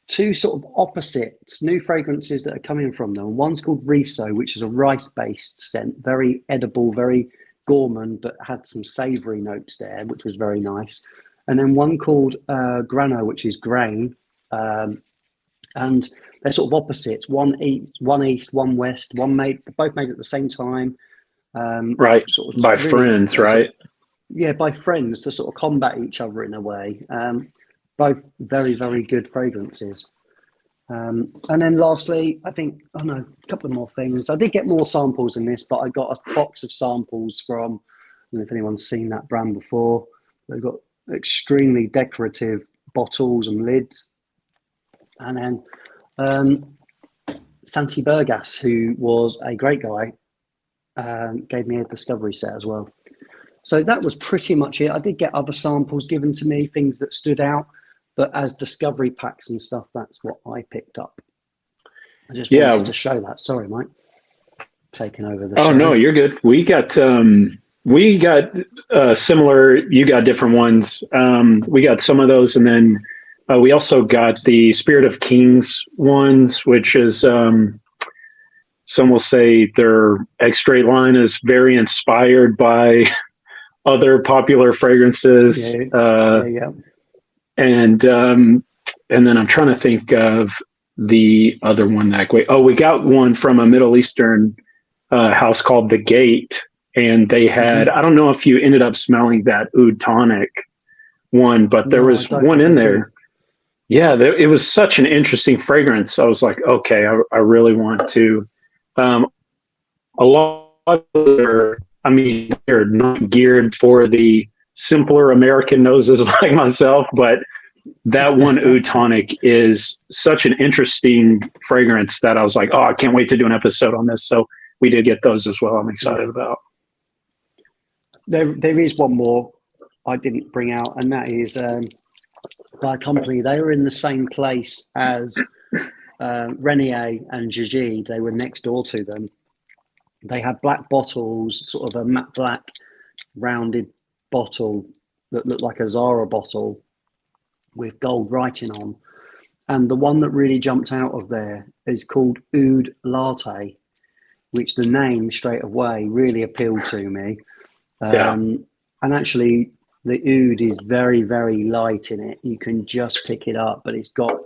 [SPEAKER 1] two sort of opposites, new fragrances that are coming from them. One's called Riso, which is a rice-based scent, very edible, very gourmand, but had some savoury notes there, which was very nice. And then one called Grano, which is grain, and they're sort of opposites. One east, one west, both made at the same time.
[SPEAKER 2] Right, sort of by really, friends, right?
[SPEAKER 1] Yeah, by friends to sort of combat each other in a way. Both very, very good fragrances. And then lastly, I think, a couple of more things. I did get more samples in this, but I got a box of samples from, I don't know if anyone's seen that brand before. They've got extremely decorative bottles and lids. And then Santi Burgas, who was a great guy, gave me a discovery set as well. So that was pretty much it. I did get other samples given to me, things that stood out, but as discovery packs and stuff, that's what I picked up. I just wanted to show that. Sorry, Mike, taking over the show.
[SPEAKER 2] No, you're good. We got similar. You got different ones. We got some of those, and then we also got the Spirit of Kings ones, which is some will say their X straight line is very inspired by other popular fragrances.
[SPEAKER 1] Yeah.
[SPEAKER 2] And then I'm trying to think of the other one that way. Oh, we got one from a Middle Eastern house called The Gate, and they had, I don't know if you ended up smelling that Oud Tonic one, but there was one in there. Yeah, it was such an interesting fragrance. I was like, okay, I really want to. A lot of I mean, they're not geared for the simpler American noses like myself, but that one Oud Tonic is such an interesting fragrance that I was like, oh, I can't wait to do an episode on this. So we did get those as well. I'm excited about.
[SPEAKER 1] There is one more I didn't bring out, and that is by a company. They were in the same place as Renier and Gigi. They were next door to them. They had black bottles, sort of a matte black rounded bottle that looked like a Zara bottle with gold writing on. And the one that really jumped out of there is called Oud Latte, which the name straight away really appealed to me. And actually, the oud is very, very light in it. You can just pick it up, but it's got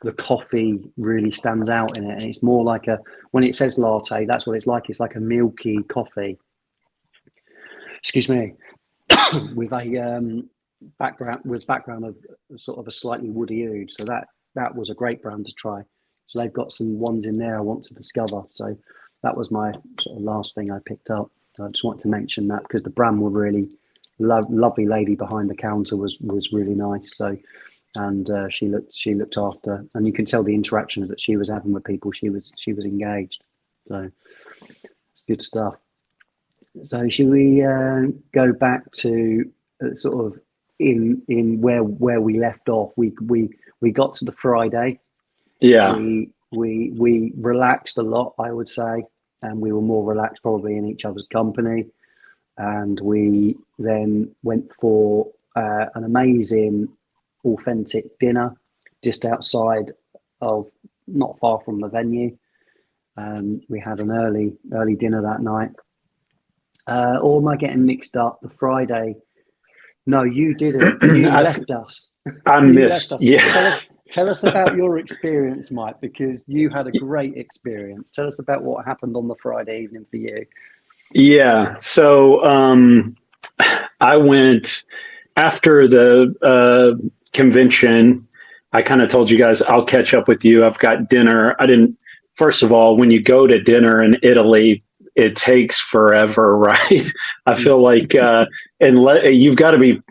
[SPEAKER 1] the coffee really stands out in it. And it's more like when it says latte, that's what it's like. It's like a milky coffee. Excuse me. with a background of sort of a slightly woody oud. So that was a great brand to try. So they've got some ones in there I want to discover. So that was my sort of last thing I picked up. I just wanted to mention that because the brand were really lovely lady behind the counter was really nice. So, and she looked after, and you can tell the interactions that she was having with people. She was engaged. So it's good stuff. So should we go back to sort of in where we left off? We got to the Friday.
[SPEAKER 2] Yeah.
[SPEAKER 1] We relaxed a lot, I would say, and we were more relaxed probably in each other's company. And we then went for an amazing, authentic dinner just outside of, not far from the venue. We had an early dinner that night. Or am I getting mixed up? The Friday? No, you didn't. You left us.
[SPEAKER 2] I missed. Yeah.
[SPEAKER 1] Tell us about your experience, Myke, because you had a great experience. Tell us about what happened on the Friday evening for you.
[SPEAKER 2] Yeah. So I went after the convention. I kind of told you guys, I'll catch up with you. I've got dinner. First of all, when you go to dinner in Italy, it takes forever, right? I feel like you've got to be,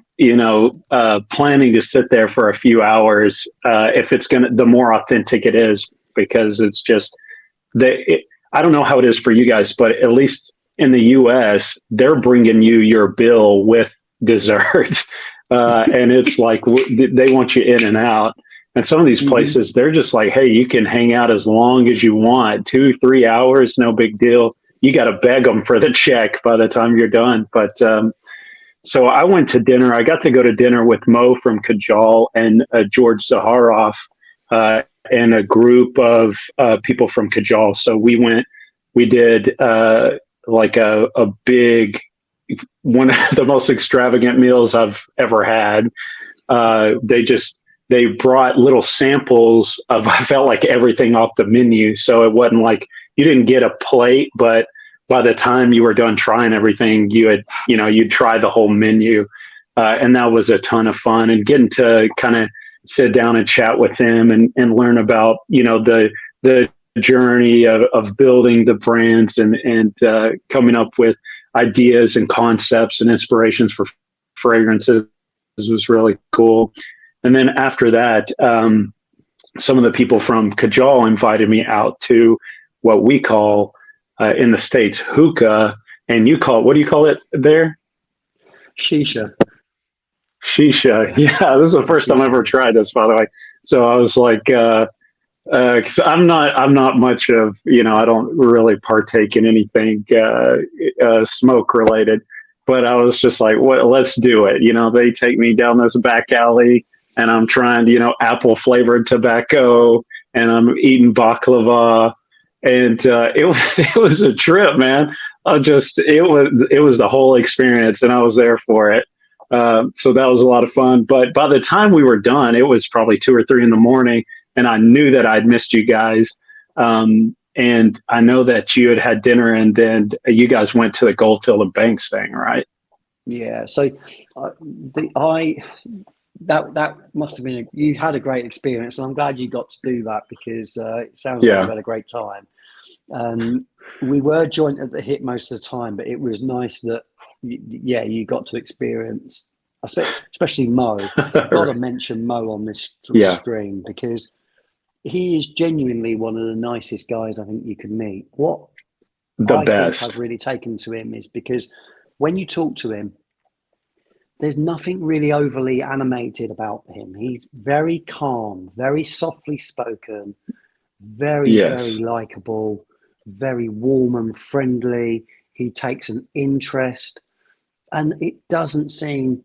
[SPEAKER 2] planning to sit there for a few hours if it's the more authentic it is, because it's just I don't know how it is for you guys, but at least in the US, they're bringing you your bill with dessert, and it's like they want you in and out. And some of these places, they're just like, hey, you can hang out as long as you want, 2-3 hours, no big deal. You got to beg them for the check by the time you're done. But so I went to dinner. I got to go to dinner with Mo from Kajal and George Zaharoff and a group of people from Kajal. So we did like a big, one of the most extravagant meals I've ever had. They brought little samples of, I felt like, everything off the menu. So it wasn't like you didn't get a plate, but by the time you were done trying everything, you'd try the whole menu. And that was a ton of fun, and getting to kind of sit down and chat with them and learn about, the journey of building the brands and coming up with ideas and concepts and inspirations for fragrances was really cool. And then after that, some of the people from Kajal invited me out to what we call in the States hookah, and what do you call it there?
[SPEAKER 1] Shisha.
[SPEAKER 2] Yeah, this is the first time I ever tried this, by the way. So I was like, because I'm not much of, I don't really partake in anything smoke related, but I was just like, let's do it. They take me down this back alley, and I'm trying, apple flavored tobacco, and I'm eating baklava, and it was a trip, man. It was the whole experience, and I was there for it. So that was a lot of fun. But by the time we were done, it was probably 2 or 3 in the morning, and I knew that I'd missed you guys. And I know that you had dinner, and then you guys went to the Goldfield and Banks thing, right?
[SPEAKER 1] Yeah. So that must have been you had a great experience, and I'm glad you got to do that because it sounds like you
[SPEAKER 2] Yeah,
[SPEAKER 1] had a great time. We were joint at the hip most of the time, but it was nice that you got to experience, especially Mo. I've got to mention Mo on this
[SPEAKER 2] yeah,
[SPEAKER 1] stream because he is genuinely one of the nicest guys I think you could meet. What
[SPEAKER 2] the
[SPEAKER 1] I think I've
[SPEAKER 2] best.
[SPEAKER 1] really taken to him is because when you talk to him, there's nothing really overly animated about him. He's very calm, very softly spoken, very, very
[SPEAKER 2] Yes,
[SPEAKER 1] likable, very warm and friendly. He takes an interest, and it doesn't seem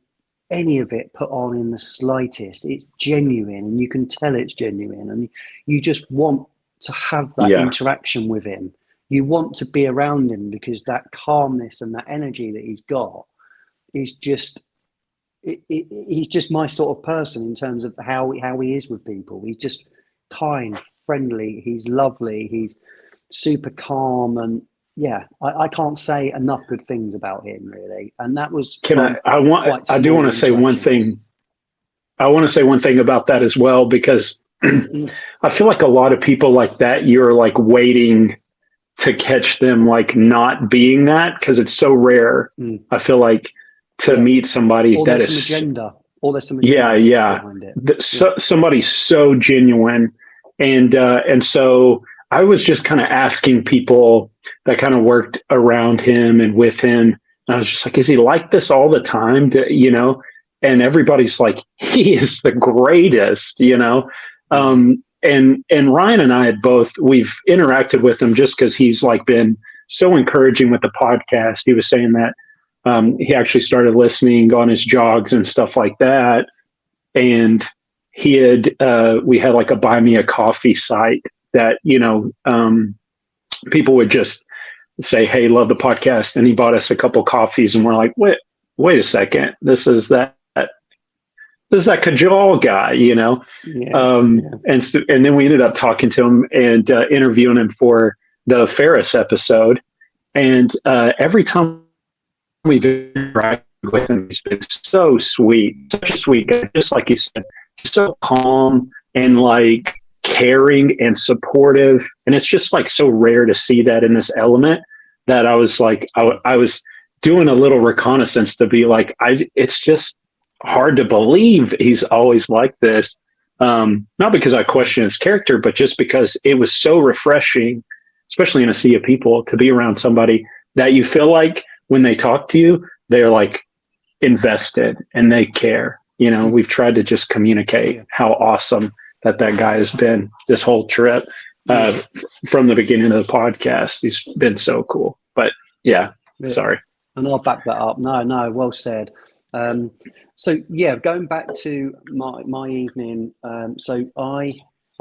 [SPEAKER 1] any of it put on in the slightest. It's genuine, and you can tell it's genuine, and you just want to have that
[SPEAKER 2] yeah,
[SPEAKER 1] interaction with him. You want to be around him because that calmness and that energy that he's got is just he's just my sort of person in terms of how he is with people. He's just kind, friendly. He's lovely. He's super calm, and yeah, I can't say enough good things about him really. And that was
[SPEAKER 2] can
[SPEAKER 1] from quite
[SPEAKER 2] I do want
[SPEAKER 1] small
[SPEAKER 2] to say one
[SPEAKER 1] interactions.
[SPEAKER 2] thing. I want to say one thing about that as well, because
[SPEAKER 1] Mm,
[SPEAKER 2] I feel like a lot of people like that, you're like waiting to catch them like not being that, because it's so rare.
[SPEAKER 1] mm,
[SPEAKER 2] I feel like to
[SPEAKER 1] yeah,
[SPEAKER 2] meet somebody
[SPEAKER 1] or
[SPEAKER 2] that
[SPEAKER 1] there's some
[SPEAKER 2] is,
[SPEAKER 1] agenda, or there's some
[SPEAKER 2] yeah,
[SPEAKER 1] agenda
[SPEAKER 2] yeah,
[SPEAKER 1] behind it. Yeah,
[SPEAKER 2] somebody so genuine, and so I was just kind of asking people that kind of worked around him and with him, and I was just like, is he like this all the time? And everybody's like, he is the greatest,
[SPEAKER 1] yeah,
[SPEAKER 2] and Ryan and I had both, we've interacted with him just because he's like been so encouraging with the podcast. He was saying that he actually started listening on his jogs and stuff like that. And we had like a buy me a coffee site that, people would just say, hey, love the podcast. And he bought us a couple coffees, and we're like, wait a second. This is that Kajal guy,
[SPEAKER 1] yeah, yeah.
[SPEAKER 2] and then we ended up talking to him and interviewing him for the Ferris episode. And every time we've interacted with him, he's been so sweet, such a sweet guy. Just like you said, so calm and like caring and supportive. And it's just like so rare to see that in this element, that I was like, I was doing a little reconnaissance to be like, it's just hard to believe he's always like this. Not because I question his character, but just because it was so refreshing, especially in a sea of people, to be around somebody that you feel like when they talk to you, they're like invested and they care. We've tried to just communicate
[SPEAKER 1] Yeah.
[SPEAKER 2] how awesome that guy has been this whole trip,
[SPEAKER 1] Yeah.
[SPEAKER 2] from the beginning of the podcast. He's been so cool. But yeah,
[SPEAKER 1] Yeah.
[SPEAKER 2] sorry.
[SPEAKER 1] And I'll back that up. No, no, well said. So yeah, going back to my evening. So I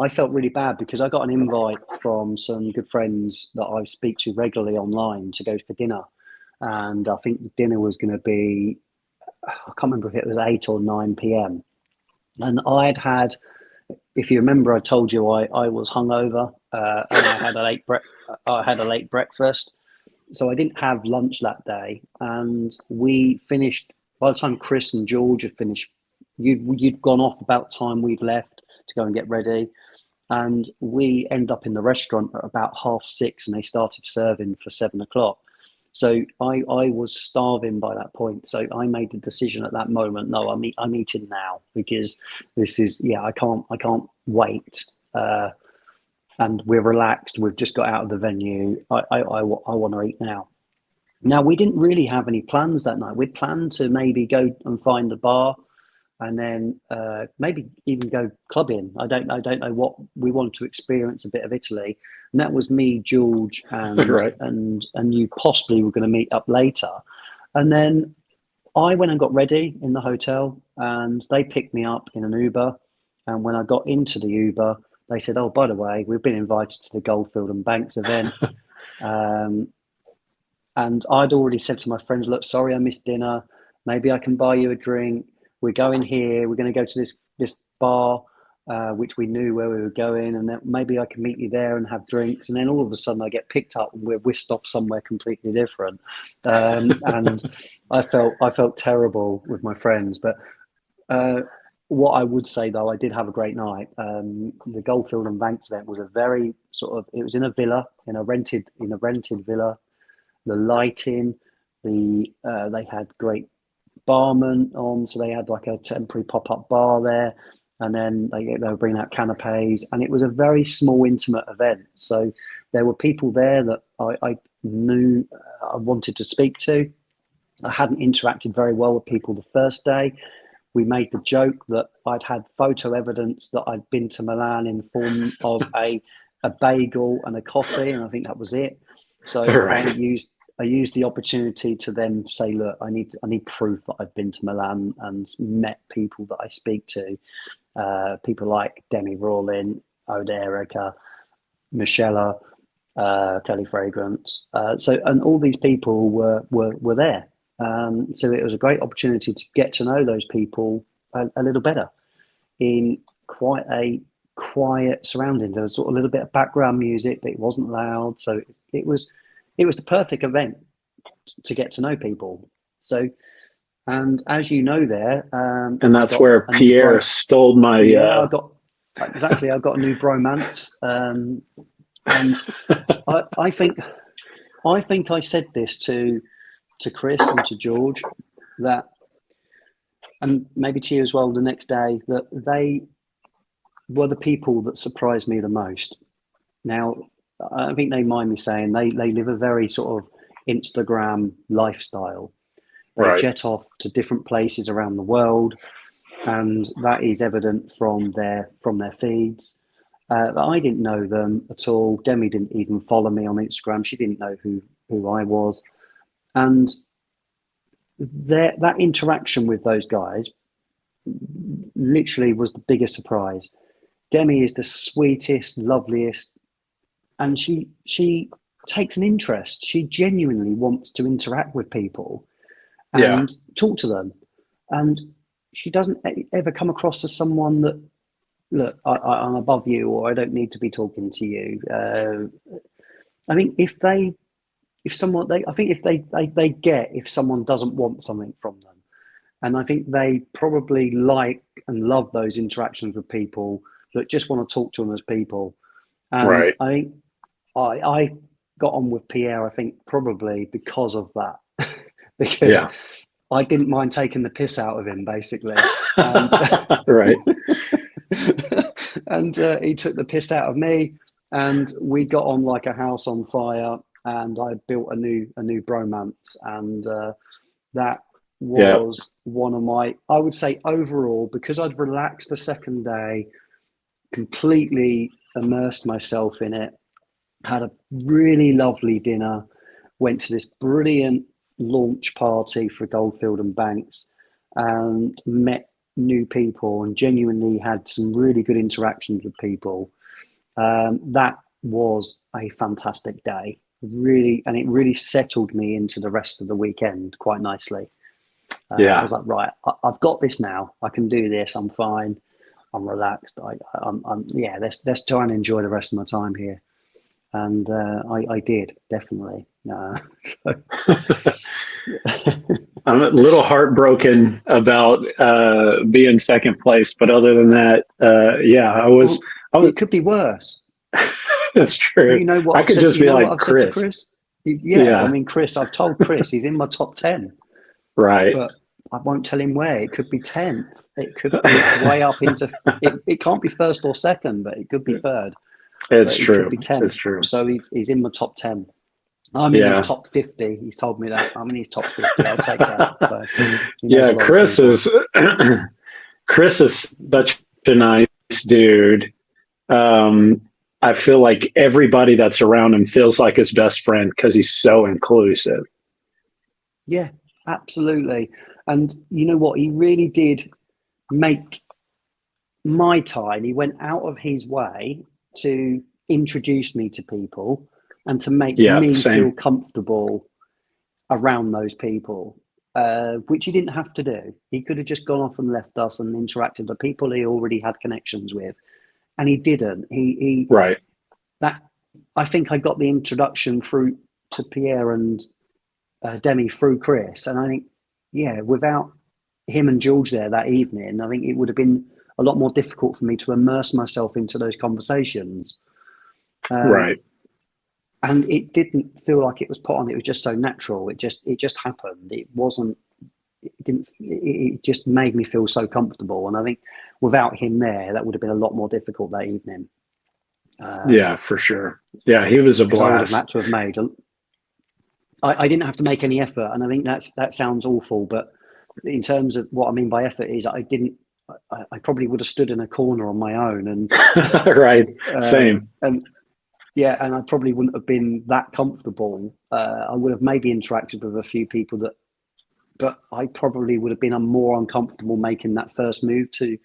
[SPEAKER 1] felt really bad because I got an invite from some good friends that I speak to regularly online to go for dinner, and I think the dinner was going to be, I can't remember if it was 8 or 9 p.m. And if you remember, I told you I was hungover, and I had a late breakfast, so I didn't have lunch that day, and we finished by the time Chris and George had finished. You'd gone off about the time we'd left to go and get ready, and we end up in the restaurant at about 6:30, and they started serving for 7 o'clock. So I was starving by that point. So I made the decision at that moment. No, I'm eating now because this is I can't wait. And we're relaxed. We've just got out of the venue. I want to eat now. Now, we didn't really have any plans that night. We'd planned to maybe go and find a bar, and then maybe even go clubbing. I don't know what we wanted to experience, a bit of Italy, and that was me, George, and
[SPEAKER 2] Right.
[SPEAKER 1] and you possibly were going to meet up later, and then I went and got ready in the hotel, and they picked me up in an Uber, and when I got into the Uber, they said, "Oh, by the way, we've been invited to the Goldfield and Banks event." And I'd already said to my friends, "Look, sorry, I missed dinner. Maybe I can buy you a drink. We're going here. We're going to go to this bar, which we knew where we were going, and then maybe I can meet you there and have drinks." And then all of a sudden, I get picked up and we're whisked off somewhere completely different. And I felt terrible with my friends. But what I would say, though, I did have a great night. The Goldfield and Banks event was a very it was in a villa, in a rented villa. The lighting, they had great barman on, so they had like a temporary pop-up bar there, and then they were bringing out canapes, and it was a very small, intimate event. So there were people there that I knew I wanted to speak to. I hadn't interacted very well with people the first day. We made the joke that I'd had photo evidence that I'd been to Milan in the form of a bagel and a coffee, and I think that was it. So
[SPEAKER 2] Right.
[SPEAKER 1] I used the opportunity to then say, look, I need proof that I've been to Milan and met people that I speak to, people like Demi Rawlin, Ode Erica, Michelle, Kelly Fragrance. And all these people were there. So it was a great opportunity to get to know those people a little better in quite a quiet surrounding. There was sort of a little bit of background music, but it wasn't loud. So it was the perfect event to get to know people. So, and as you know,
[SPEAKER 2] and that's where Pierre stole my.
[SPEAKER 1] I got a new bromance, and I think I said this to Chris and to George, that, and maybe to you as well the next day, that they were the people that surprised me the most. Now, I think they mind me saying they live a very sort of Instagram lifestyle. They jet off to different places around the world, and that is evident from their feeds. I didn't know them at all. Demi didn't even follow me on Instagram. She didn't know who I was, and that interaction with those guys literally was the biggest surprise. Demi is the sweetest, loveliest, and she takes an interest. She genuinely wants to interact with people and talk to them. And she doesn't ever come across as someone that, look, I'm above you, or I don't need to be talking to you. I think if someone doesn't want something from them. And I think they probably like and love those interactions with people that just want to talk to them as people. And I think I got on with Pierre, I think probably because of that, because I didn't mind taking the piss out of him, basically.
[SPEAKER 2] Right.
[SPEAKER 1] And he took the piss out of me, and we got on like a house on fire, and I built a new bromance, and that was one of my, I would say overall, because I'd relaxed the second day, completely immersed myself in it, had a really lovely dinner, went to this brilliant launch party for Goldfield and Banks, and met new people and genuinely had some really good interactions with people. That was a fantastic day, really, and it really settled me into the rest of the weekend quite nicely. I was like, right, I've got this now. I can do this. I'm fine. I'm relaxed. Let's try and enjoy the rest of my time here. And I did, definitely.
[SPEAKER 2] I'm a little heartbroken about being second place, but other than that, I was.
[SPEAKER 1] It could be worse.
[SPEAKER 2] That's true.
[SPEAKER 1] You know what?
[SPEAKER 2] I could just be like Chris.
[SPEAKER 1] Chris. Yeah, I mean, Chris. I've told Chris he's in my top 10.
[SPEAKER 2] Right.
[SPEAKER 1] But I won't tell him where. It could be 10th. It could be way up into. It can't be first or second, but it could be third.
[SPEAKER 2] It's true.
[SPEAKER 1] Could be 10th.
[SPEAKER 2] It's true.
[SPEAKER 1] So he's in my top 10. I'm in his top 50. He's told me that. I'm in his top 50. I'll take that. So,
[SPEAKER 2] Chris is such a nice dude. I feel like everybody that's around him feels like his best friend because he's so inclusive.
[SPEAKER 1] Yeah, absolutely. And you know what? He really did make my time, he went out of his way to introduce me to people and to make me feel comfortable around those people, which he didn't have to do. He could have just gone off and left us and interacted with people he already had connections with, and he didn't. He
[SPEAKER 2] Right.
[SPEAKER 1] That, I think I got the introduction through to Pierre and Demi through Chris, and I think, yeah, without him and George there that evening, I think it would have been a lot more difficult for me to immerse myself into those conversations.
[SPEAKER 2] Right.
[SPEAKER 1] And it didn't feel like it was put on. It was just so natural. It just happened. It wasn't. It just made me feel so comfortable. And I think without him there, that would have been a lot more difficult that evening.
[SPEAKER 2] Yeah, for sure. Yeah, he was a blast.
[SPEAKER 1] I would have had to have made. I didn't have to make any effort, and I think that sounds awful, but in terms of what I mean by effort is I probably would have stood in a corner on my own and
[SPEAKER 2] right, same.
[SPEAKER 1] And yeah, and I probably wouldn't have been that comfortable. I would have maybe interacted with a few people but I probably would have been more uncomfortable making that first move to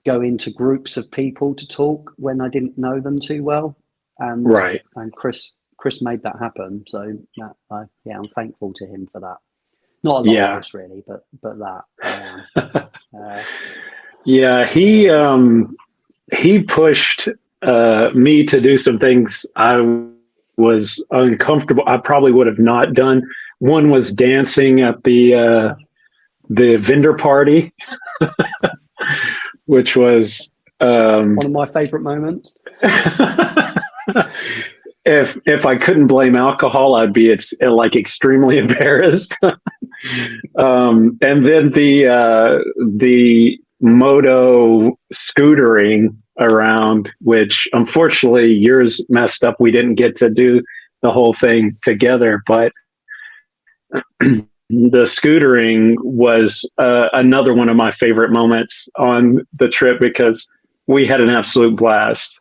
[SPEAKER 1] go into groups of people to talk when I didn't know them too well. And
[SPEAKER 2] right.
[SPEAKER 1] And Chris made that happen. So I'm thankful to him for that. Not a lot of this really, but that.
[SPEAKER 2] Yeah, he pushed me to do some things I was uncomfortable. I probably would have not done. One was dancing at the vendor party, which was
[SPEAKER 1] one of my favorite moments.
[SPEAKER 2] If I couldn't blame alcohol, I'd be like extremely embarrassed. And then the moto scootering around, which unfortunately yours messed up. We didn't get to do the whole thing together, but the scootering was another one of my favorite moments on the trip because we had an absolute blast.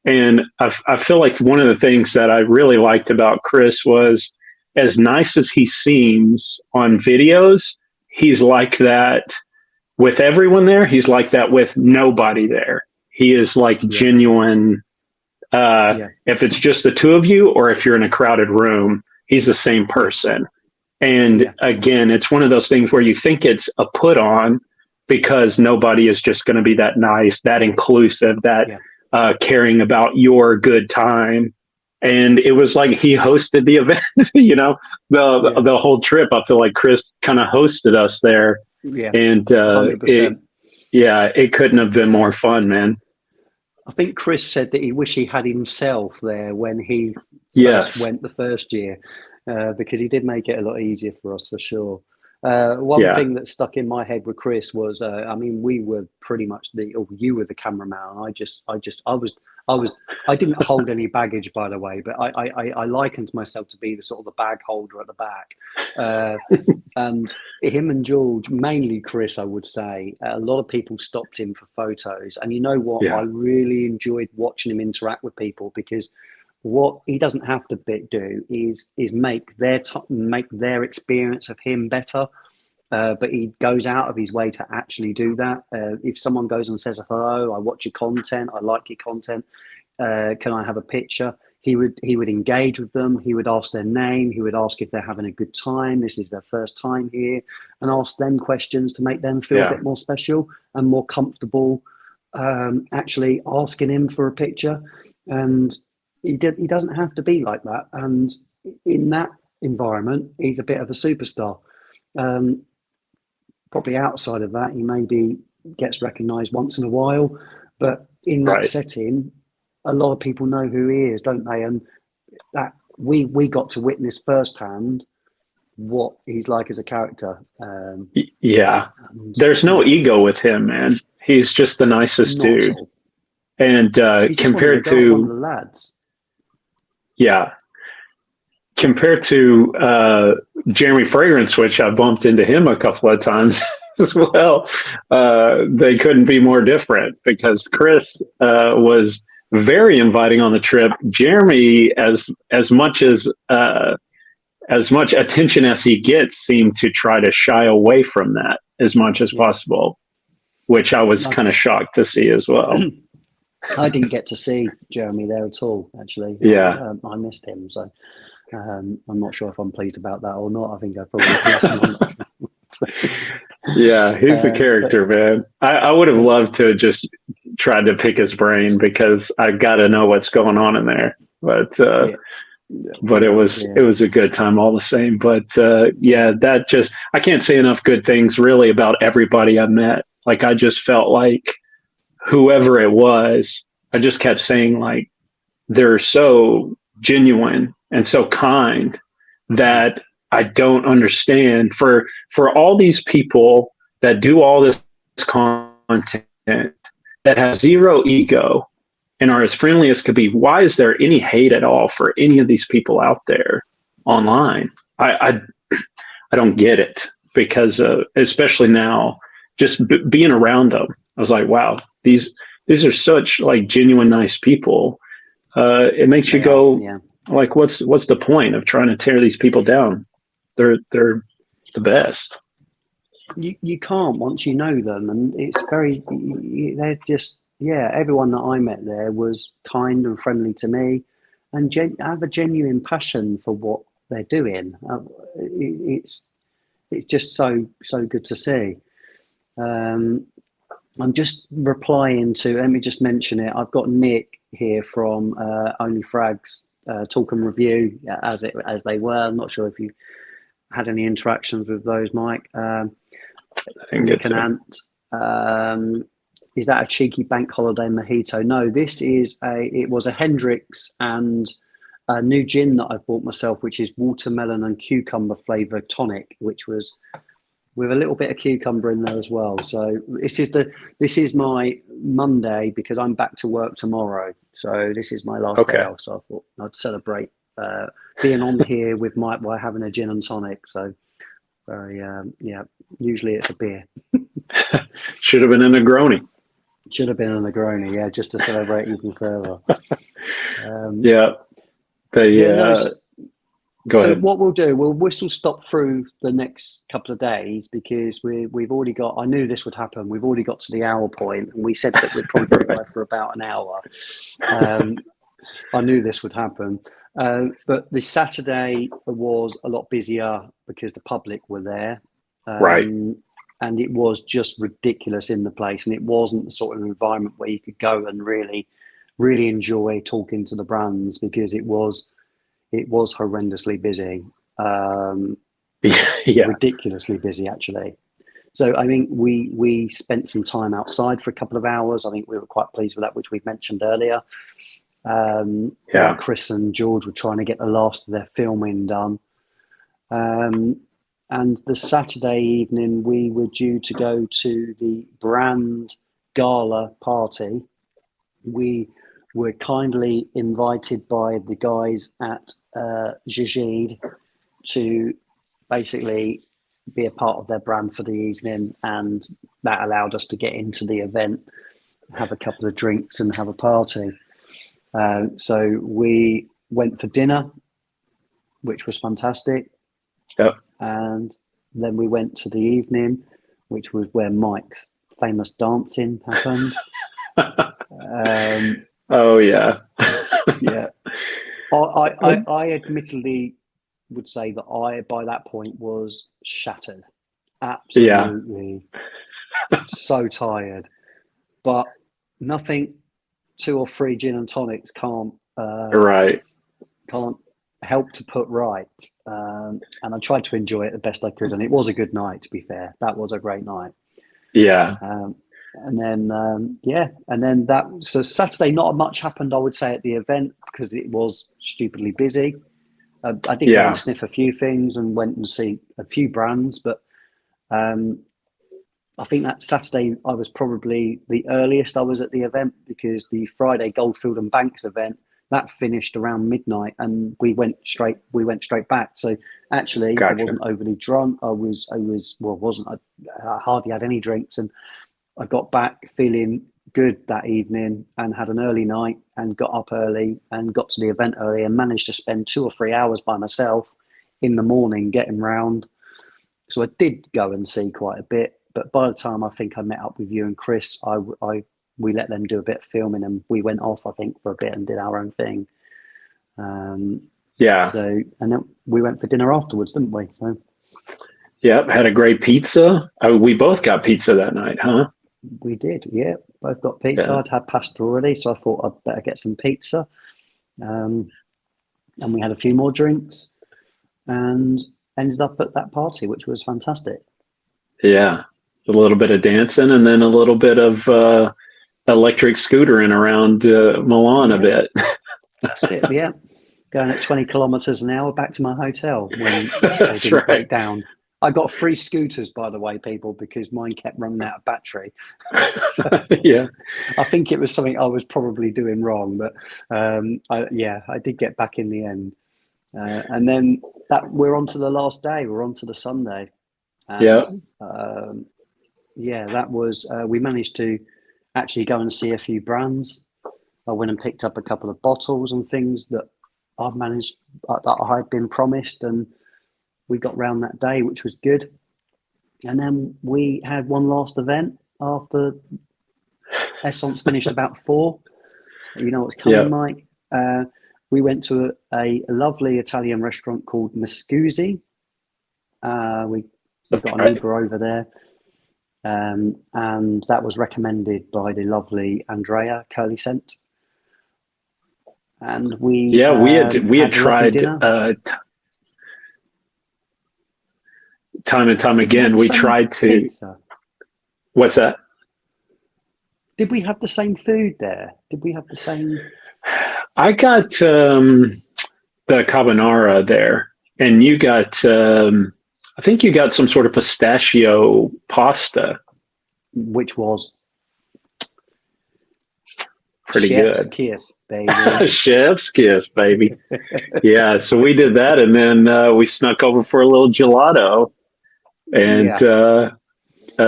[SPEAKER 2] And I feel like one of the things that I really liked about Chris was, as nice as he seems on videos, he's like that with everyone there. He's like that with nobody there. He is like genuine. If it's just the two of you or if you're in a crowded room, he's the same person. And again, it's one of those things where you think it's a put on because nobody is just going to be that nice, that inclusive, that caring about your good time. And it was like he hosted the event, the whole trip. I feel like Chris kind of hosted us there. Yeah. And it couldn't have been more fun, man.
[SPEAKER 1] I think Chris said that he wished he had himself there when he first went the first year, because he did make it a lot easier for us for sure. One thing that stuck in my head with Chris was, we were pretty much you were the cameraman. I didn't hold any baggage, by the way, but I likened myself to be the sort of the bag holder at the back. And him and George, mainly Chris, I would say, a lot of people stopped him for photos. And you know what? Yeah. I really enjoyed watching him interact with people, because what he doesn't have to do is make their experience of him better. But he goes out of his way to actually do that. If someone goes and says, hello, I watch your content, I like your content, can I have a picture? He would engage with them. He would ask their name. He would ask if they're having a good time. This is their first time here, and ask them questions to make them feel a bit more special and more comfortable actually asking him for a picture. And he doesn't have to be like that. And in that environment, he's a bit of a superstar. Probably outside of that, he maybe gets recognised once in a while, but in that setting, a lot of people know who he is, don't they? And that we got to witness firsthand what he's like as a character.
[SPEAKER 2] There's no ego with him, man. He's just the nicest dude. And compared to
[SPEAKER 1] one of the lads,
[SPEAKER 2] compared to Jeremy Fragrance, which I bumped into him a couple of times as well, they couldn't be more different, because Chris was very inviting on the trip. Jeremy, as much attention as he gets, seemed to try to shy away from that as much as possible. which I was kind of shocked to see as well.
[SPEAKER 1] I didn't get to see Jeremy there at all, actually.
[SPEAKER 2] Yeah.
[SPEAKER 1] I missed him, so I'm not sure if I'm pleased about that or not. I think I probably
[SPEAKER 2] Yeah, he's a character, man. I would have loved to just try to pick his brain because I got to know what's going on in there. But it was a good time all the same. But that just, I can't say enough good things really about everybody I met. Like, I just felt like whoever it was, I just kept saying, like, they're so genuine and so kind that I don't understand for all these people that do all this content that have zero ego and are as friendly as could be. Why is there any hate at all for any of these people out there online? I don't get it, because especially now, just being around them, I was like, wow, these are such like genuine, nice people. It makes you go, like, what's the point of trying to tear these people down? They're the best.
[SPEAKER 1] You can't once you know them, and it's they're just, everyone that I met there was kind and friendly to me, and have a genuine passion for what they're doing. It's just so good to see. I'm just replying to, let me just mention it. I've got Nick here from Only Frags Talk and Review, as they were. I'm not sure if you had any interactions with those, Myke. Nick and Ant. Is that a cheeky bank holiday mojito? No, it was a Hendrix and a new gin that I bought myself, which is watermelon and cucumber flavor tonic, which was with a little bit of cucumber in there as well. So this is my Monday, because I'm back to work tomorrow. So this is my last day off. So I thought I'd celebrate being on here with Myke by having a gin and tonic. So usually it's a beer.
[SPEAKER 2] Should have been a Negroni.
[SPEAKER 1] Should have been a Negroni, just to celebrate even further.
[SPEAKER 2] Go ahead.
[SPEAKER 1] So what we'll do, we'll whistle stop through the next couple of days, because we've already got, I knew this would happen, we've already got to the hour point, and we said that we'd probably be live for about an hour. I knew this would happen. But the Saturday was a lot busier because the public were there.
[SPEAKER 2] Right.
[SPEAKER 1] And it was just ridiculous in the place. And it wasn't the sort of environment where you could go and really, really enjoy talking to the brands, because it was horrendously busy. Ridiculously busy, actually. So I think we spent some time outside for a couple of hours. I think we were quite pleased with that, which we mentioned earlier. Chris and George were trying to get the last of their filming done. And the Saturday evening, we were due to go to the brand gala party. We were kindly invited by the guys at Jajid to basically be a part of their brand for the evening, and that allowed us to get into the event, have a couple of drinks and have a party. So we went for dinner, which was fantastic.
[SPEAKER 2] Yep.
[SPEAKER 1] And then we went to the evening, which was where Myke's famous dancing happened.
[SPEAKER 2] Oh yeah.
[SPEAKER 1] Yeah. I admittedly would say that I, by that point, was shattered. Absolutely. So tired. But nothing 2 or 3 gin and tonics can't help to put right. And I tried to enjoy it the best I could, and it was a good night, to be fair. That was a great night.
[SPEAKER 2] Yeah.
[SPEAKER 1] So Saturday, not much happened, I would say, at the event, because it was stupidly busy. I did go and sniff a few things and went and see a few brands, but I think that Saturday I was probably the earliest I was at the event, because the Friday Goldfield and Banks event, that finished around midnight, and we went straight back. So actually, I wasn't overly drunk. I hardly had any drinks, and I got back feeling good that evening, and had an early night, and got up early and got to the event early, and managed to spend 2 or 3 hours by myself in the morning getting round. So I did go and see quite a bit, But by the time I think I met up with you and Chris, we let them do a bit of filming, and we went off, I think, for a bit and did our own thing.
[SPEAKER 2] Yeah.
[SPEAKER 1] So, and then we went for dinner afterwards, didn't we? So.
[SPEAKER 2] Yep, had a great pizza. We both got pizza that night, huh?
[SPEAKER 1] We did, yeah. Both got pizza.
[SPEAKER 2] Yeah.
[SPEAKER 1] I'd had pasta already, so I thought I'd better get some pizza. And we had a few more drinks and ended up at that party, which was fantastic.
[SPEAKER 2] Yeah, a little bit of dancing and then a little bit of electric scootering around Milan a bit.
[SPEAKER 1] That's it, yeah. Going at 20 kilometers an hour back to my hotel when they didn't break down. I got free scooters, by the way, people, because mine kept running out of battery. So,
[SPEAKER 2] yeah.
[SPEAKER 1] I think it was something I was probably doing wrong, but I did get back in the end. And then we're on to the last day. We're on to the Sunday. And, that was, we managed to actually go and see a few brands. I went and picked up a couple of bottles and things that that I had been promised, and we got round that day, which was good. And then we had one last event after Essence finished about 4. You know what's coming, Mike? We went to a lovely Italian restaurant called Miscusi. We got an Uber over there. And that was recommended by the lovely Andrea Curly-Scent. And we had tried
[SPEAKER 2] time and time again. We tried to
[SPEAKER 1] pizza?
[SPEAKER 2] What's that?
[SPEAKER 1] Did we have the same food there? Did we have the same?
[SPEAKER 2] I got the carbonara there, and you got I think you got some sort of pistachio pasta,
[SPEAKER 1] which was
[SPEAKER 2] pretty
[SPEAKER 1] Chef's
[SPEAKER 2] good.
[SPEAKER 1] Kiss, baby.
[SPEAKER 2] Chef's kiss, baby. Yeah, so we did that, and then we snuck over for a little gelato, and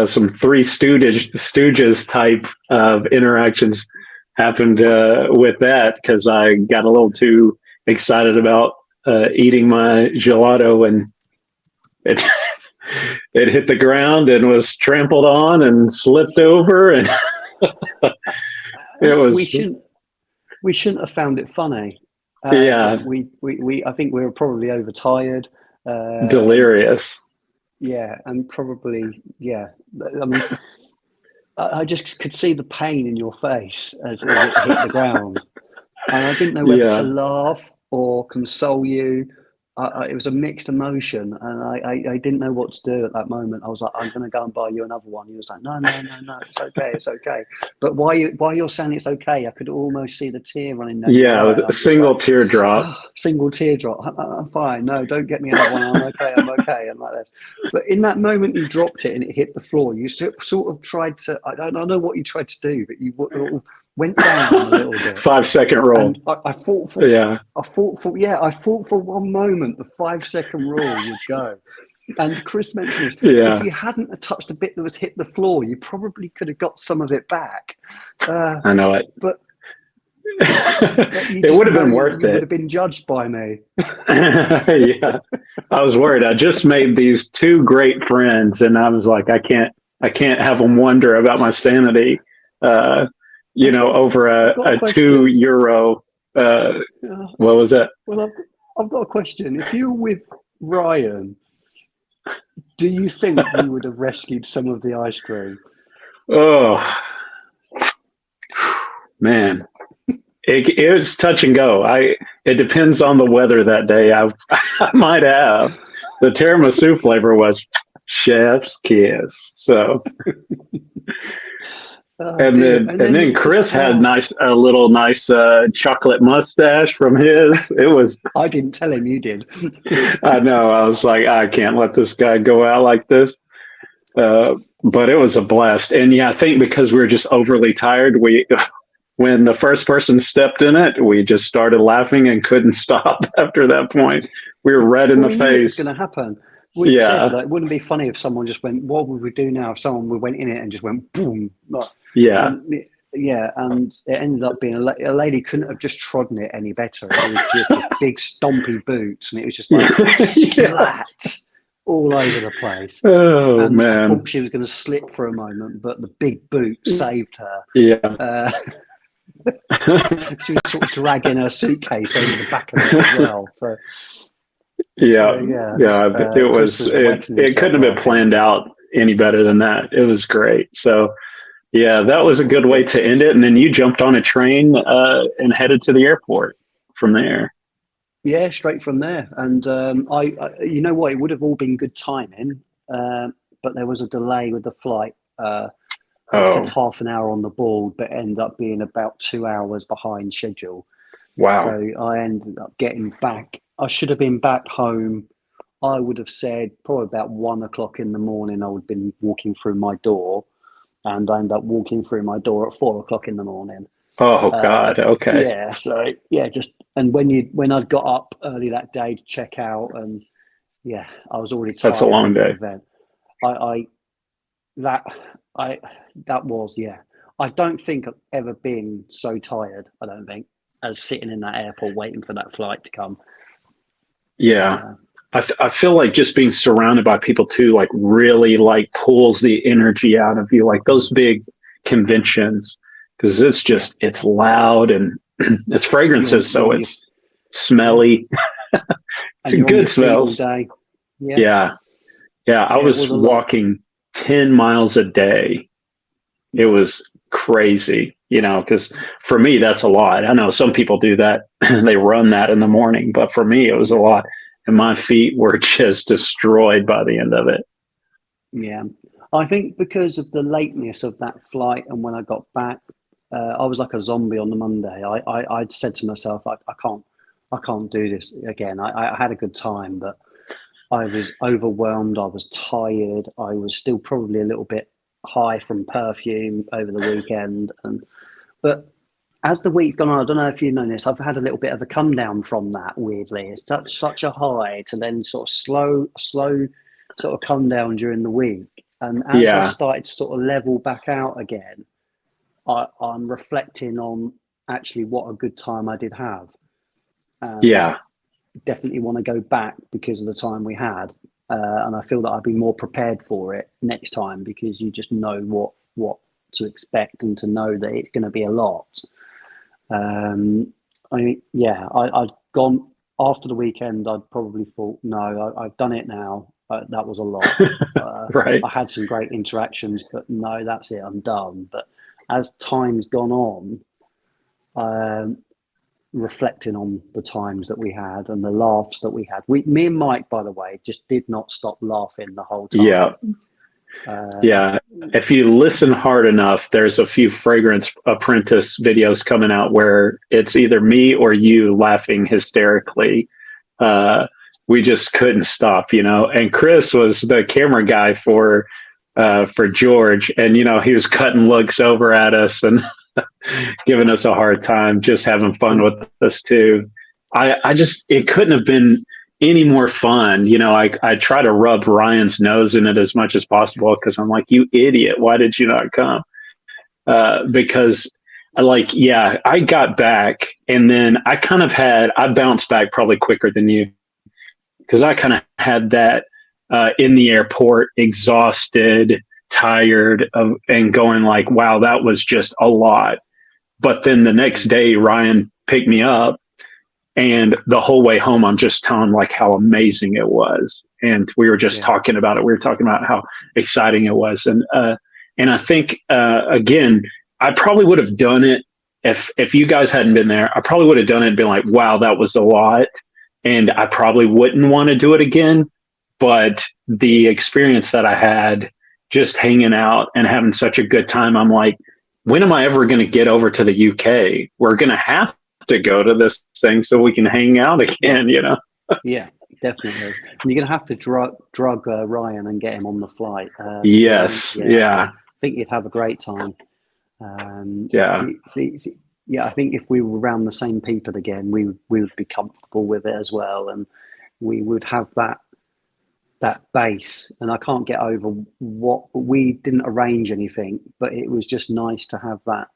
[SPEAKER 2] some Three Stooges type of interactions happened with that, because I got a little too excited about eating my gelato, and it it hit the ground and was trampled on and slipped over, and it was.
[SPEAKER 1] We shouldn't have found it funny. We I think we were probably overtired,
[SPEAKER 2] delirious.
[SPEAKER 1] Yeah, and probably I mean, I just could see the pain in your face as it hit the ground, and I didn't know whether to laugh or console you. It was a mixed emotion, and I didn't know what to do at that moment. I was like, I'm going to go and buy you another one. He was like, no, it's okay. But while you're saying it's okay, I could almost see the tear running down.
[SPEAKER 2] Yeah, a single teardrop.
[SPEAKER 1] Single teardrop. I'm fine. No, don't get me another one. I'm okay. And like this. But in that moment, you dropped it and it hit the floor. You sort of tried to. I don't know what you tried to do, but you went down a little bit.
[SPEAKER 2] 5-second roll.
[SPEAKER 1] And I thought for one moment the 5-second rule would go. And Chris mentioned this. If you hadn't touched the bit that was hit the floor, you probably could have got some of it back.
[SPEAKER 2] I know it.
[SPEAKER 1] But
[SPEAKER 2] it would have been worth it.
[SPEAKER 1] You would have been judged by me.
[SPEAKER 2] Yeah, I was worried. I just made these 2 great friends, and I was like, I can't have them wonder about my sanity. Over a €2. What was that?
[SPEAKER 1] Well, I've got a question. If you were with Ryan, do you think you would have rescued some of the ice cream?
[SPEAKER 2] Oh, man. It was touch and go. It depends on the weather that day. I might have. The tiramisu flavor was chef's kiss. So, and then Chris had a little nice chocolate mustache from his. It was.
[SPEAKER 1] I didn't tell him, you did.
[SPEAKER 2] I know. I was like, I can't let this guy go out like this. But it was a blast. And I think because we were just overly tired, when the first person stepped in it, we just started laughing and couldn't stop after that point. We were red in the face.
[SPEAKER 1] It was going to happen. We said that it wouldn't be funny if someone just went, what would we do now if someone went in it and just went boom? And it ended up being a lady couldn't have just trodden it any better. It was just this big stompy boots, and it was just like splat all over the place.
[SPEAKER 2] Oh
[SPEAKER 1] And I
[SPEAKER 2] man.
[SPEAKER 1] thought she was going to slip for a moment, but the big boot saved her.
[SPEAKER 2] Yeah.
[SPEAKER 1] She was sort of dragging her suitcase over the back of it as well. So
[SPEAKER 2] Yeah.
[SPEAKER 1] yeah,
[SPEAKER 2] Yeah. It
[SPEAKER 1] Chris
[SPEAKER 2] was,
[SPEAKER 1] was wetting
[SPEAKER 2] it
[SPEAKER 1] himself
[SPEAKER 2] couldn't have been
[SPEAKER 1] laughing.
[SPEAKER 2] planned out any better than that. It was great. So yeah, that was a good way to end it. And then you jumped on a train and headed to the airport from there.
[SPEAKER 1] Yeah, straight from there. And you know what, it would have all been good timing, but there was a delay with the flight. It said
[SPEAKER 2] Oh,
[SPEAKER 1] half an hour on the board, but ended up being about 2 hours behind schedule.
[SPEAKER 2] wow.
[SPEAKER 1] So I ended up getting back. I should have been back home. I would have said probably about 1 o'clock in the morning. I would have been walking through my door, and I ended up walking through my door at 4 o'clock in the morning.
[SPEAKER 2] Oh,
[SPEAKER 1] Uh,
[SPEAKER 2] God. Okay.
[SPEAKER 1] yeah, so yeah, just and when I'd got up early that day to check out, and yeah, I was already
[SPEAKER 2] That's a
[SPEAKER 1] tired
[SPEAKER 2] long
[SPEAKER 1] from the
[SPEAKER 2] day.
[SPEAKER 1] event. I that I that was yeah. I don't think I've ever been so tired. I don't think as sitting in that airport waiting for that flight to come.
[SPEAKER 2] Yeah.
[SPEAKER 1] Uh,
[SPEAKER 2] I feel like just being surrounded by people too, like really like pulls the energy out of you, like those big conventions, because it's
[SPEAKER 1] yeah,
[SPEAKER 2] just, it's loud and it's fragrances.
[SPEAKER 1] you're
[SPEAKER 2] So
[SPEAKER 1] on your
[SPEAKER 2] it's
[SPEAKER 1] yeah,
[SPEAKER 2] smelly. It's
[SPEAKER 1] and
[SPEAKER 2] a
[SPEAKER 1] you're on
[SPEAKER 2] good
[SPEAKER 1] your feet all
[SPEAKER 2] smells.
[SPEAKER 1] day. Yeah,
[SPEAKER 2] Yeah. Yeah. I
[SPEAKER 1] yeah, it
[SPEAKER 2] was
[SPEAKER 1] was a lot.
[SPEAKER 2] walking 10 miles a day. It
[SPEAKER 1] Yeah,
[SPEAKER 2] was crazy, because for me, that's a lot. I know some people do that. They run that in the morning, but for me, it was a
[SPEAKER 1] yeah,
[SPEAKER 2] lot. And my feet were just destroyed by the end of it.
[SPEAKER 1] yeah. I think because of the lateness of that flight, and when I got back, I was like a zombie on the Monday. I'd said to myself, I can't do this again. I had a good time, but I was overwhelmed. I was tired. I was still probably a little bit high from perfume over the weekend, and but as the week's gone on, I don't know if you know this, I've had a little bit of a come down from that. Weirdly, it's such a high to then sort of slow sort of come down during the week, and as I've
[SPEAKER 2] Yeah.
[SPEAKER 1] started to sort of level back out again, I'm reflecting on actually what a good time I did have, and
[SPEAKER 2] Yeah.
[SPEAKER 1] definitely want to go back because of the time we had. And I feel that I'd be more prepared for it next time because you just know what to expect and to know that it's going to be a lot. I'd gone after the weekend. I'd probably thought, no, I've done it now. That was a lot.
[SPEAKER 2] Right.
[SPEAKER 1] I had some great interactions, but no, that's it. I'm done. But as time's gone on, um, reflecting on the times that we had and the laughs that we had. Me and Myke, by the way, just did not stop laughing the whole time.
[SPEAKER 2] Yeah. Yeah. If you listen hard enough, there's a few Fragrance Apprentice videos coming out where it's either me or you laughing hysterically. Uh, we just couldn't stop. And Chris was the camera guy for George, and he was cutting looks over at us and giving us a hard time, just having fun with us too. I just it couldn't have been any more fun. I try to rub Ryan's nose in it as much as possible because I'm like, you idiot, why did you not come? Because yeah, I got back and then I bounced back probably quicker than you because I kind of had that in the airport, exhausted, tired of, and going like, wow, that was just a lot. But then the next day, Ryan picked me up, and the whole way home, I'm just telling like how amazing it was, and we were just
[SPEAKER 1] Yeah,
[SPEAKER 2] talking about it. We were talking about how exciting it was, and I think again, I probably would have done it if you guys hadn't been there. I probably would have done it and been like, wow, that was a lot, and I probably wouldn't want to do it again. But the experience that I had just hanging out and having such a good time, I'm like, when am I ever going to get over to the UK? We're going to have to go to this thing so we can hang out
[SPEAKER 1] yeah,
[SPEAKER 2] again.
[SPEAKER 1] yeah, definitely. And you're going to have to drug Ryan and get him on the flight.
[SPEAKER 2] Yes.
[SPEAKER 1] Yeah,
[SPEAKER 2] Yeah.
[SPEAKER 1] I think you'd have a great time. Um,
[SPEAKER 2] Yeah.
[SPEAKER 1] yeah, I think if we were around the same people again, we would be comfortable with it as well, and we would have that base. And I can't get over what we didn't arrange anything, but it was just nice to have that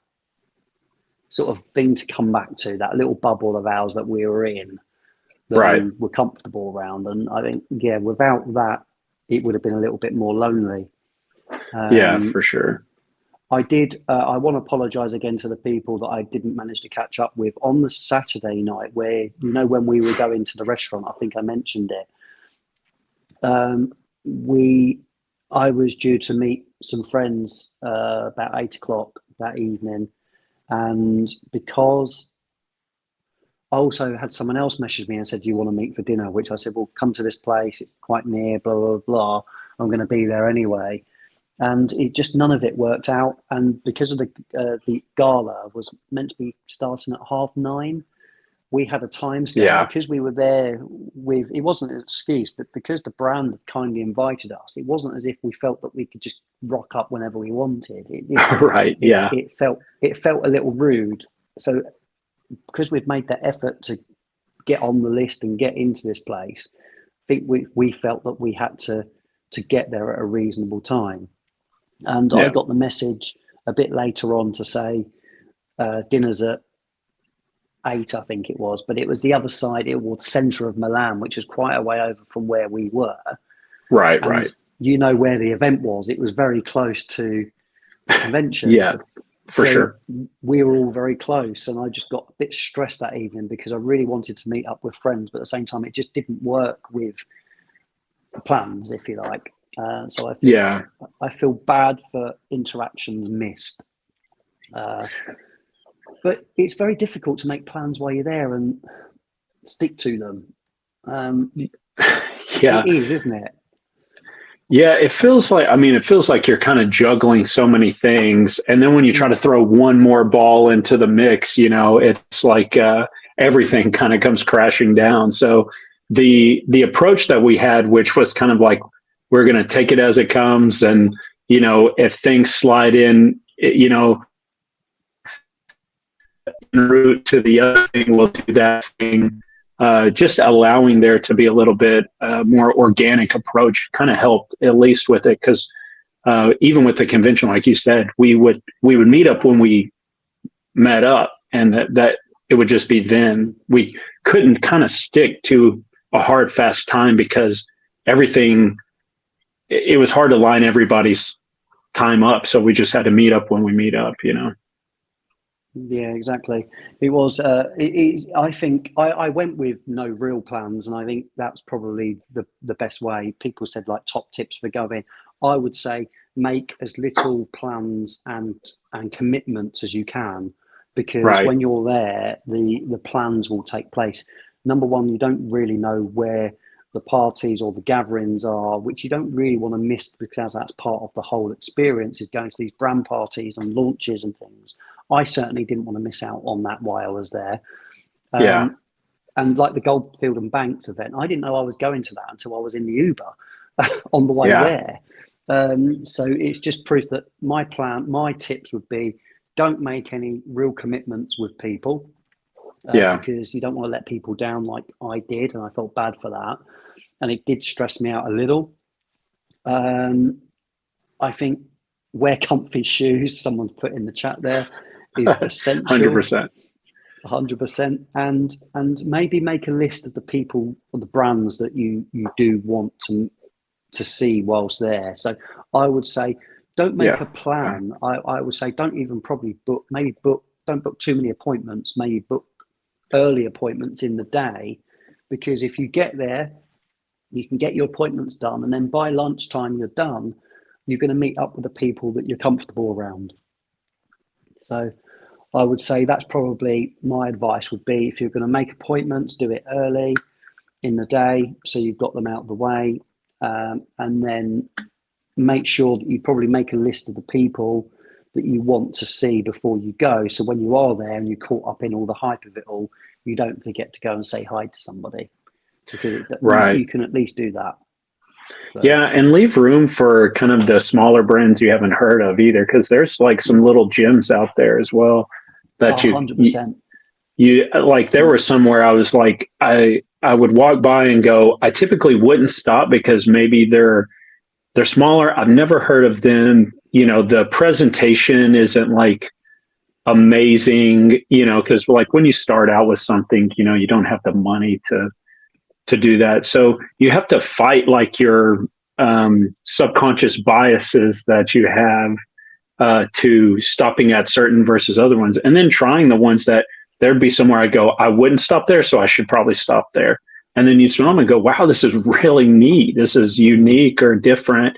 [SPEAKER 1] sort of thing to come back to, that little bubble of ours that we were in, that
[SPEAKER 2] Right.
[SPEAKER 1] we were comfortable around. And I think, yeah, without that, it would have been a little bit more lonely.
[SPEAKER 2] Yeah, for sure.
[SPEAKER 1] I did. I want to apologise again to the people that I didn't manage to catch up with on the Saturday night, where when we were going to the restaurant. I think I mentioned it. I was due to meet some friends about 8 o'clock that evening, and because I also had someone else message me and said, "Do you want to meet for dinner?" Which I said, "Well, come to this place. It's quite near. Blah blah blah. I'm going to be there anyway." And it just none of it worked out. And because of the gala was meant to be starting at 9:30, we had a time scale because we were there with. It wasn't an excuse, but because the brand had kindly invited us, it wasn't as if we felt that we could just rock up whenever we wanted.
[SPEAKER 2] Right. Yeah.
[SPEAKER 1] It felt a little rude. So because we'd made that effort to get on the list and get into this place, I think we felt that we had to get there at a reasonable time. And I got the message a bit later on to say dinner's at 8, I think it was, but it was the other side. It was the centre of Milan, which was quite a way over from where we were.
[SPEAKER 2] Right,
[SPEAKER 1] and
[SPEAKER 2] right.
[SPEAKER 1] You know where the event was. It was very close to the convention.
[SPEAKER 2] Yeah, for sure.
[SPEAKER 1] We were all very close, and I just got a bit stressed that evening because I really wanted to meet up with friends, but at the same time, it just didn't work with the plans, if you like. So I feel bad for interactions missed. But it's very difficult to make plans while you're there and stick to them. It is, isn't it?
[SPEAKER 2] Yeah, it feels like you're kind of juggling so many things. And then when you try to throw one more ball into the mix, it's like everything kind of comes crashing down. So the approach that we had, which was kind of like, we're going to take it as it comes. And, if things slide in, en route to the other thing, we'll do that thing. Just allowing there to be a little bit more organic approach kind of helped, at least with it. Because even with the convention, like you said, we would meet up when we met up, and that it would just be then. We couldn't kind of stick to a hard, fast time because it was hard to line everybody's time up. So we just had to meet up when we meet up,
[SPEAKER 1] Yeah, exactly. It was. I think I went with no real plans, and I think that's probably the best way. People said like top tips for going. I would say make as little plans and commitments as you can, because when you're there, the plans will take place. Number one, you don't really know where the parties or the gatherings are, which you don't really want to miss because that's part of the whole experience, is going to these brand parties and launches and things. I certainly didn't want to miss out on that while I was there. And like the Goldfield and Banks event, I didn't know I was going to that until I was in the Uber on the way there. So it's just proof that my tips would be, don't make any real commitments with people. Because you don't want to let people down like I did, and I felt bad for that. And it did stress me out a little. I think wear comfy shoes, someone's put in the chat there, is essential. 100%. And maybe make a list of the people or the brands that you do want to see whilst there. So I would say don't make a plan. I would say don't even probably don't book too many appointments, maybe book early appointments in the day, because if you get there, you can get your appointments done, and then by lunchtime you're done. You're going to meet up with the people that you're comfortable around. So I would say that's probably my advice would be, if you're going to make appointments, do it early in the day so you've got them out of the way, and then make sure that you probably make a list of the people that you want to see before you go. So when you are there and you're caught up in all the hype of it all, you don't forget to go and say hi to somebody, because you can at least do that. So.
[SPEAKER 2] Yeah, and leave room for kind of the smaller brands you haven't heard of either, because there's like some little gems out there as well that
[SPEAKER 1] 100%.
[SPEAKER 2] You like. There were some where I was like, I would walk by and go, I typically wouldn't stop because maybe they're smaller. I've never heard of them. The presentation isn't like amazing, because like when you start out with something, you don't have the money to do that. So you have to fight like you're subconscious biases that you have to stopping at certain versus other ones, and then trying the ones that there'd be somewhere I go, I wouldn't stop there, so I should probably stop there. And then you swim and go, wow, this is really neat. This is unique or different.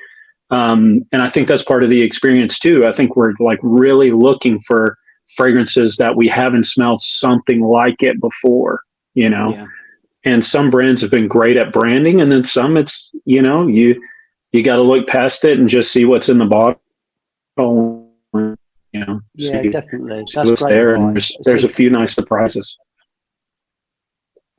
[SPEAKER 2] And I think that's part of the experience too. I think we're like really looking for fragrances that we haven't smelled something like it before, you know.
[SPEAKER 1] Yeah.
[SPEAKER 2] And some brands have been great at branding, and then some it's, you know, you got to look past it and just see what's in the bottle. You know,
[SPEAKER 1] Yeah,
[SPEAKER 2] see,
[SPEAKER 1] definitely.
[SPEAKER 2] see
[SPEAKER 1] That's
[SPEAKER 2] what's
[SPEAKER 1] great
[SPEAKER 2] there, and
[SPEAKER 1] advice.
[SPEAKER 2] there's
[SPEAKER 1] So,
[SPEAKER 2] a few nice surprises.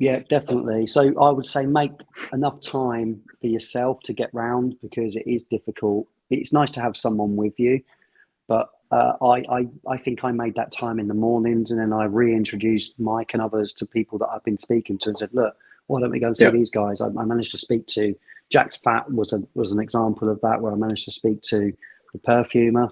[SPEAKER 1] yeah, definitely. So I would say make enough time for yourself to get round, because it is difficult. It's nice to have someone with you, but I think I made that time in the mornings, and then I reintroduced Myke and others to people that I've been speaking to and said, look, why don't we go and see
[SPEAKER 2] Yeah.
[SPEAKER 1] these guys? I managed to speak to Jack's Fat was an example of that, where I managed to speak to the perfumer.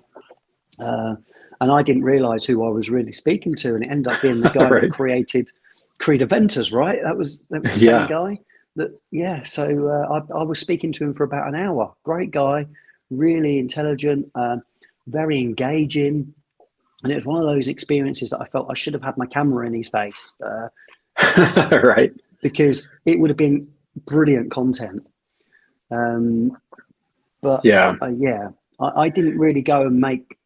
[SPEAKER 1] And I didn't realize who I was really speaking to, and it ended up being the guy
[SPEAKER 2] Right.
[SPEAKER 1] that created Creed Aventus, right? That was the same
[SPEAKER 2] Yeah.
[SPEAKER 1] guy. So I was speaking to him for about an hour. Great guy, really intelligent, very engaging, and it was one of those experiences that I felt I should have had my camera in his face,
[SPEAKER 2] Right.
[SPEAKER 1] because it would have been brilliant content. But
[SPEAKER 2] Yeah.
[SPEAKER 1] I didn't really go and make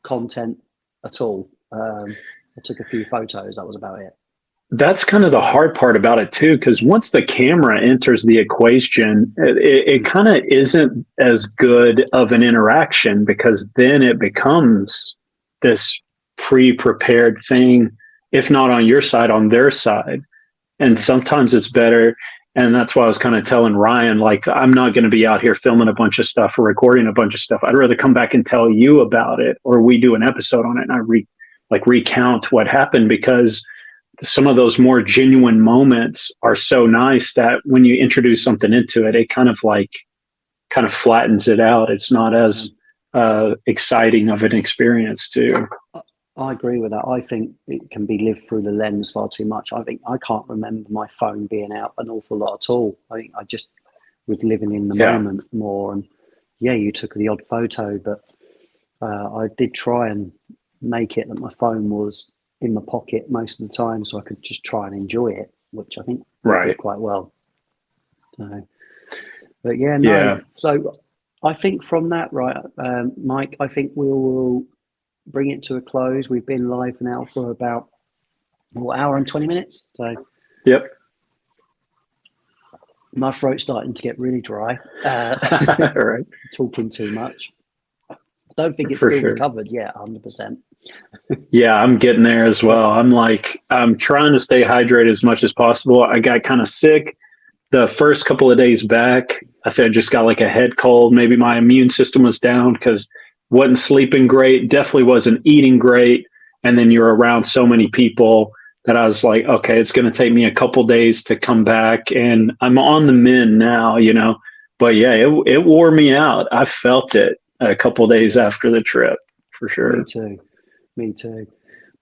[SPEAKER 1] content at all. I took a few photos. That was about it.
[SPEAKER 2] That's kind of the hard part about it too, because once the camera enters the equation, it kind of isn't as good of an interaction, because then it becomes this pre-prepared thing, if not on your side, on their side. And
[SPEAKER 1] Yeah.
[SPEAKER 2] sometimes it's better. And that's why I was kind of telling Ryan, like, I'm not going to be out here filming a bunch of stuff or recording a bunch of stuff. I'd rather come back and tell you about it, or we do an episode on it and I recount what happened, because some of those more genuine moments are so nice that when you introduce something into it, it kind of flattens it out. It's not as exciting of an experience too.
[SPEAKER 1] I agree with that. I think it can be lived through the lens far too much. I think I can't remember my phone being out an awful lot at all. I think I just was living in the
[SPEAKER 2] Yeah.
[SPEAKER 1] moment more. And yeah, you took the odd photo, but I did try and make it that my phone was in my pocket most of the time, so I could just try and enjoy it, which I think we
[SPEAKER 2] Right.
[SPEAKER 1] did quite well. So, but yeah, no.
[SPEAKER 2] Yeah.
[SPEAKER 1] So I think from that, right, Myke, I think we will bring it to a close. We've been live now for about an hour and 20 minutes. So
[SPEAKER 2] Yep.
[SPEAKER 1] my throat's starting to get really dry.
[SPEAKER 2] Right.
[SPEAKER 1] Talking too much. I don't think it's
[SPEAKER 2] For
[SPEAKER 1] still
[SPEAKER 2] sure.
[SPEAKER 1] recovered yet, 100%.
[SPEAKER 2] Yeah, I'm getting there as well. I'm trying to stay hydrated as much as possible. I got kind of sick the first couple of days back. I think I just got like a head cold. Maybe my immune system was down because wasn't sleeping great, definitely wasn't eating great. And then you're around so many people that I was like, okay, it's going to take me a couple days to come back. And I'm on the mend now, you know. But yeah, it wore me out. I felt it a couple days after the trip, for sure.
[SPEAKER 1] Me too.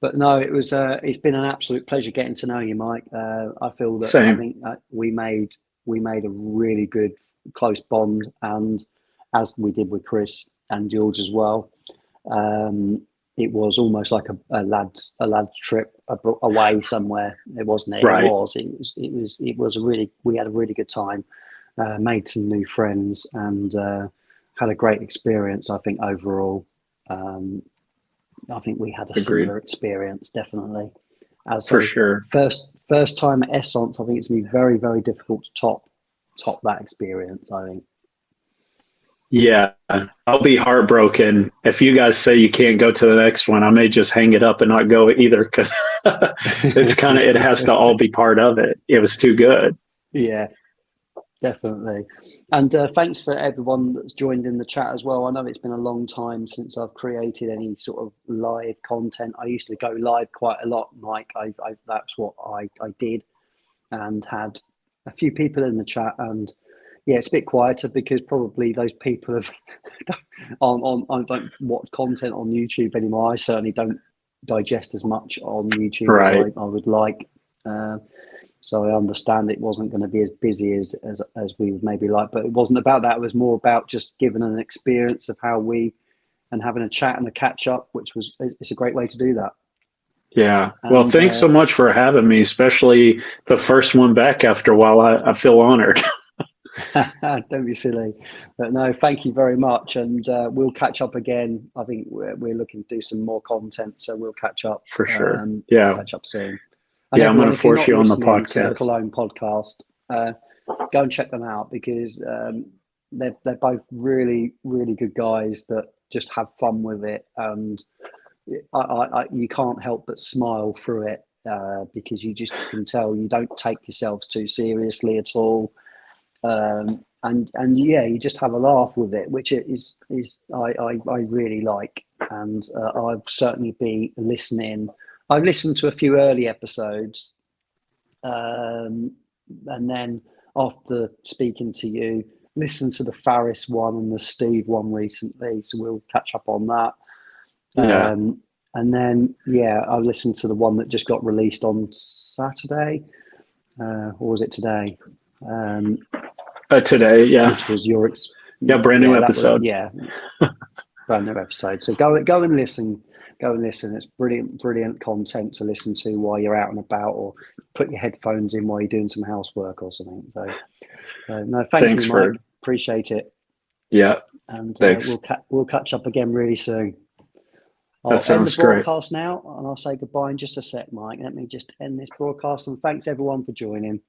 [SPEAKER 1] But no, it's been an absolute pleasure getting to know you, Myke. I feel that I
[SPEAKER 2] Same.
[SPEAKER 1] think we made a really good close bond, and as we did with Chris and George as well. It was almost like a lads trip away somewhere. It wasn't.
[SPEAKER 2] Right.
[SPEAKER 1] It was we had a really good time. Made some new friends, and had a great experience. I think overall. I think we had a similar experience, definitely.
[SPEAKER 2] For sure.
[SPEAKER 1] First time at Essence, I think it's going to be very, very difficult to top that experience, I think.
[SPEAKER 2] Yeah, I'll be heartbroken if you guys say you can't go to the next one. I may just hang it up and not go either, because it has to all be part of it. It was too good.
[SPEAKER 1] Yeah, definitely. And thanks for everyone that's joined in the chat as well. I know it's been a long time since I've created any sort of live content. I used to go live quite a lot, Myke. That's what I did, and had a few people in the chat. And yeah, it's a bit quieter because probably those people have don't watch content on YouTube anymore. I certainly don't digest as much on YouTube as I would like. So I understand it wasn't going to be as busy as we would maybe like, but it wasn't about that. It was more about just giving an experience of how we, and having a chat and a catch up, it's a great way to do that.
[SPEAKER 2] Yeah. Well,
[SPEAKER 1] And
[SPEAKER 2] thanks so much for having me, especially the first one back after a while. I feel honored.
[SPEAKER 1] don't be silly, but no, thank you very much, and we'll catch up again. I think we're looking to do some more content, so we'll catch up
[SPEAKER 2] For sure. Yeah.
[SPEAKER 1] catch up soon. And
[SPEAKER 2] Yeah, I'm going
[SPEAKER 1] everyone,
[SPEAKER 2] to
[SPEAKER 1] if you're
[SPEAKER 2] force
[SPEAKER 1] not
[SPEAKER 2] you on the
[SPEAKER 1] listening to the
[SPEAKER 2] podcast.
[SPEAKER 1] Cologne podcast, go and check them out, because they're both really, really good guys that just have fun with it, and you can't help but smile through it, because you just can tell you don't take yourselves too seriously at all. And yeah, you just have a laugh with it, which I really like, and I'll certainly be listening. I've listened to a few early episodes, and then after speaking to you, listened to the Faris one and the Steve one recently, so we'll catch up on that.
[SPEAKER 2] Yeah.
[SPEAKER 1] And then I listened to the one that just got released on Saturday, or was it today?
[SPEAKER 2] Today, yeah.
[SPEAKER 1] Which was your
[SPEAKER 2] brand new episode.
[SPEAKER 1] Brand new episode. So go and listen. Go and listen. It's brilliant content to listen to while you're out and about, or put your headphones in while you're doing some housework or something. So no, thanks you, Myke. Appreciate it.
[SPEAKER 2] Yeah.
[SPEAKER 1] And
[SPEAKER 2] thanks.
[SPEAKER 1] We'll catch up again really soon.
[SPEAKER 2] That sounds great.
[SPEAKER 1] I'll end the broadcast now, and I'll say goodbye in just a sec, Myke. Let me just end this broadcast, and thanks everyone for joining.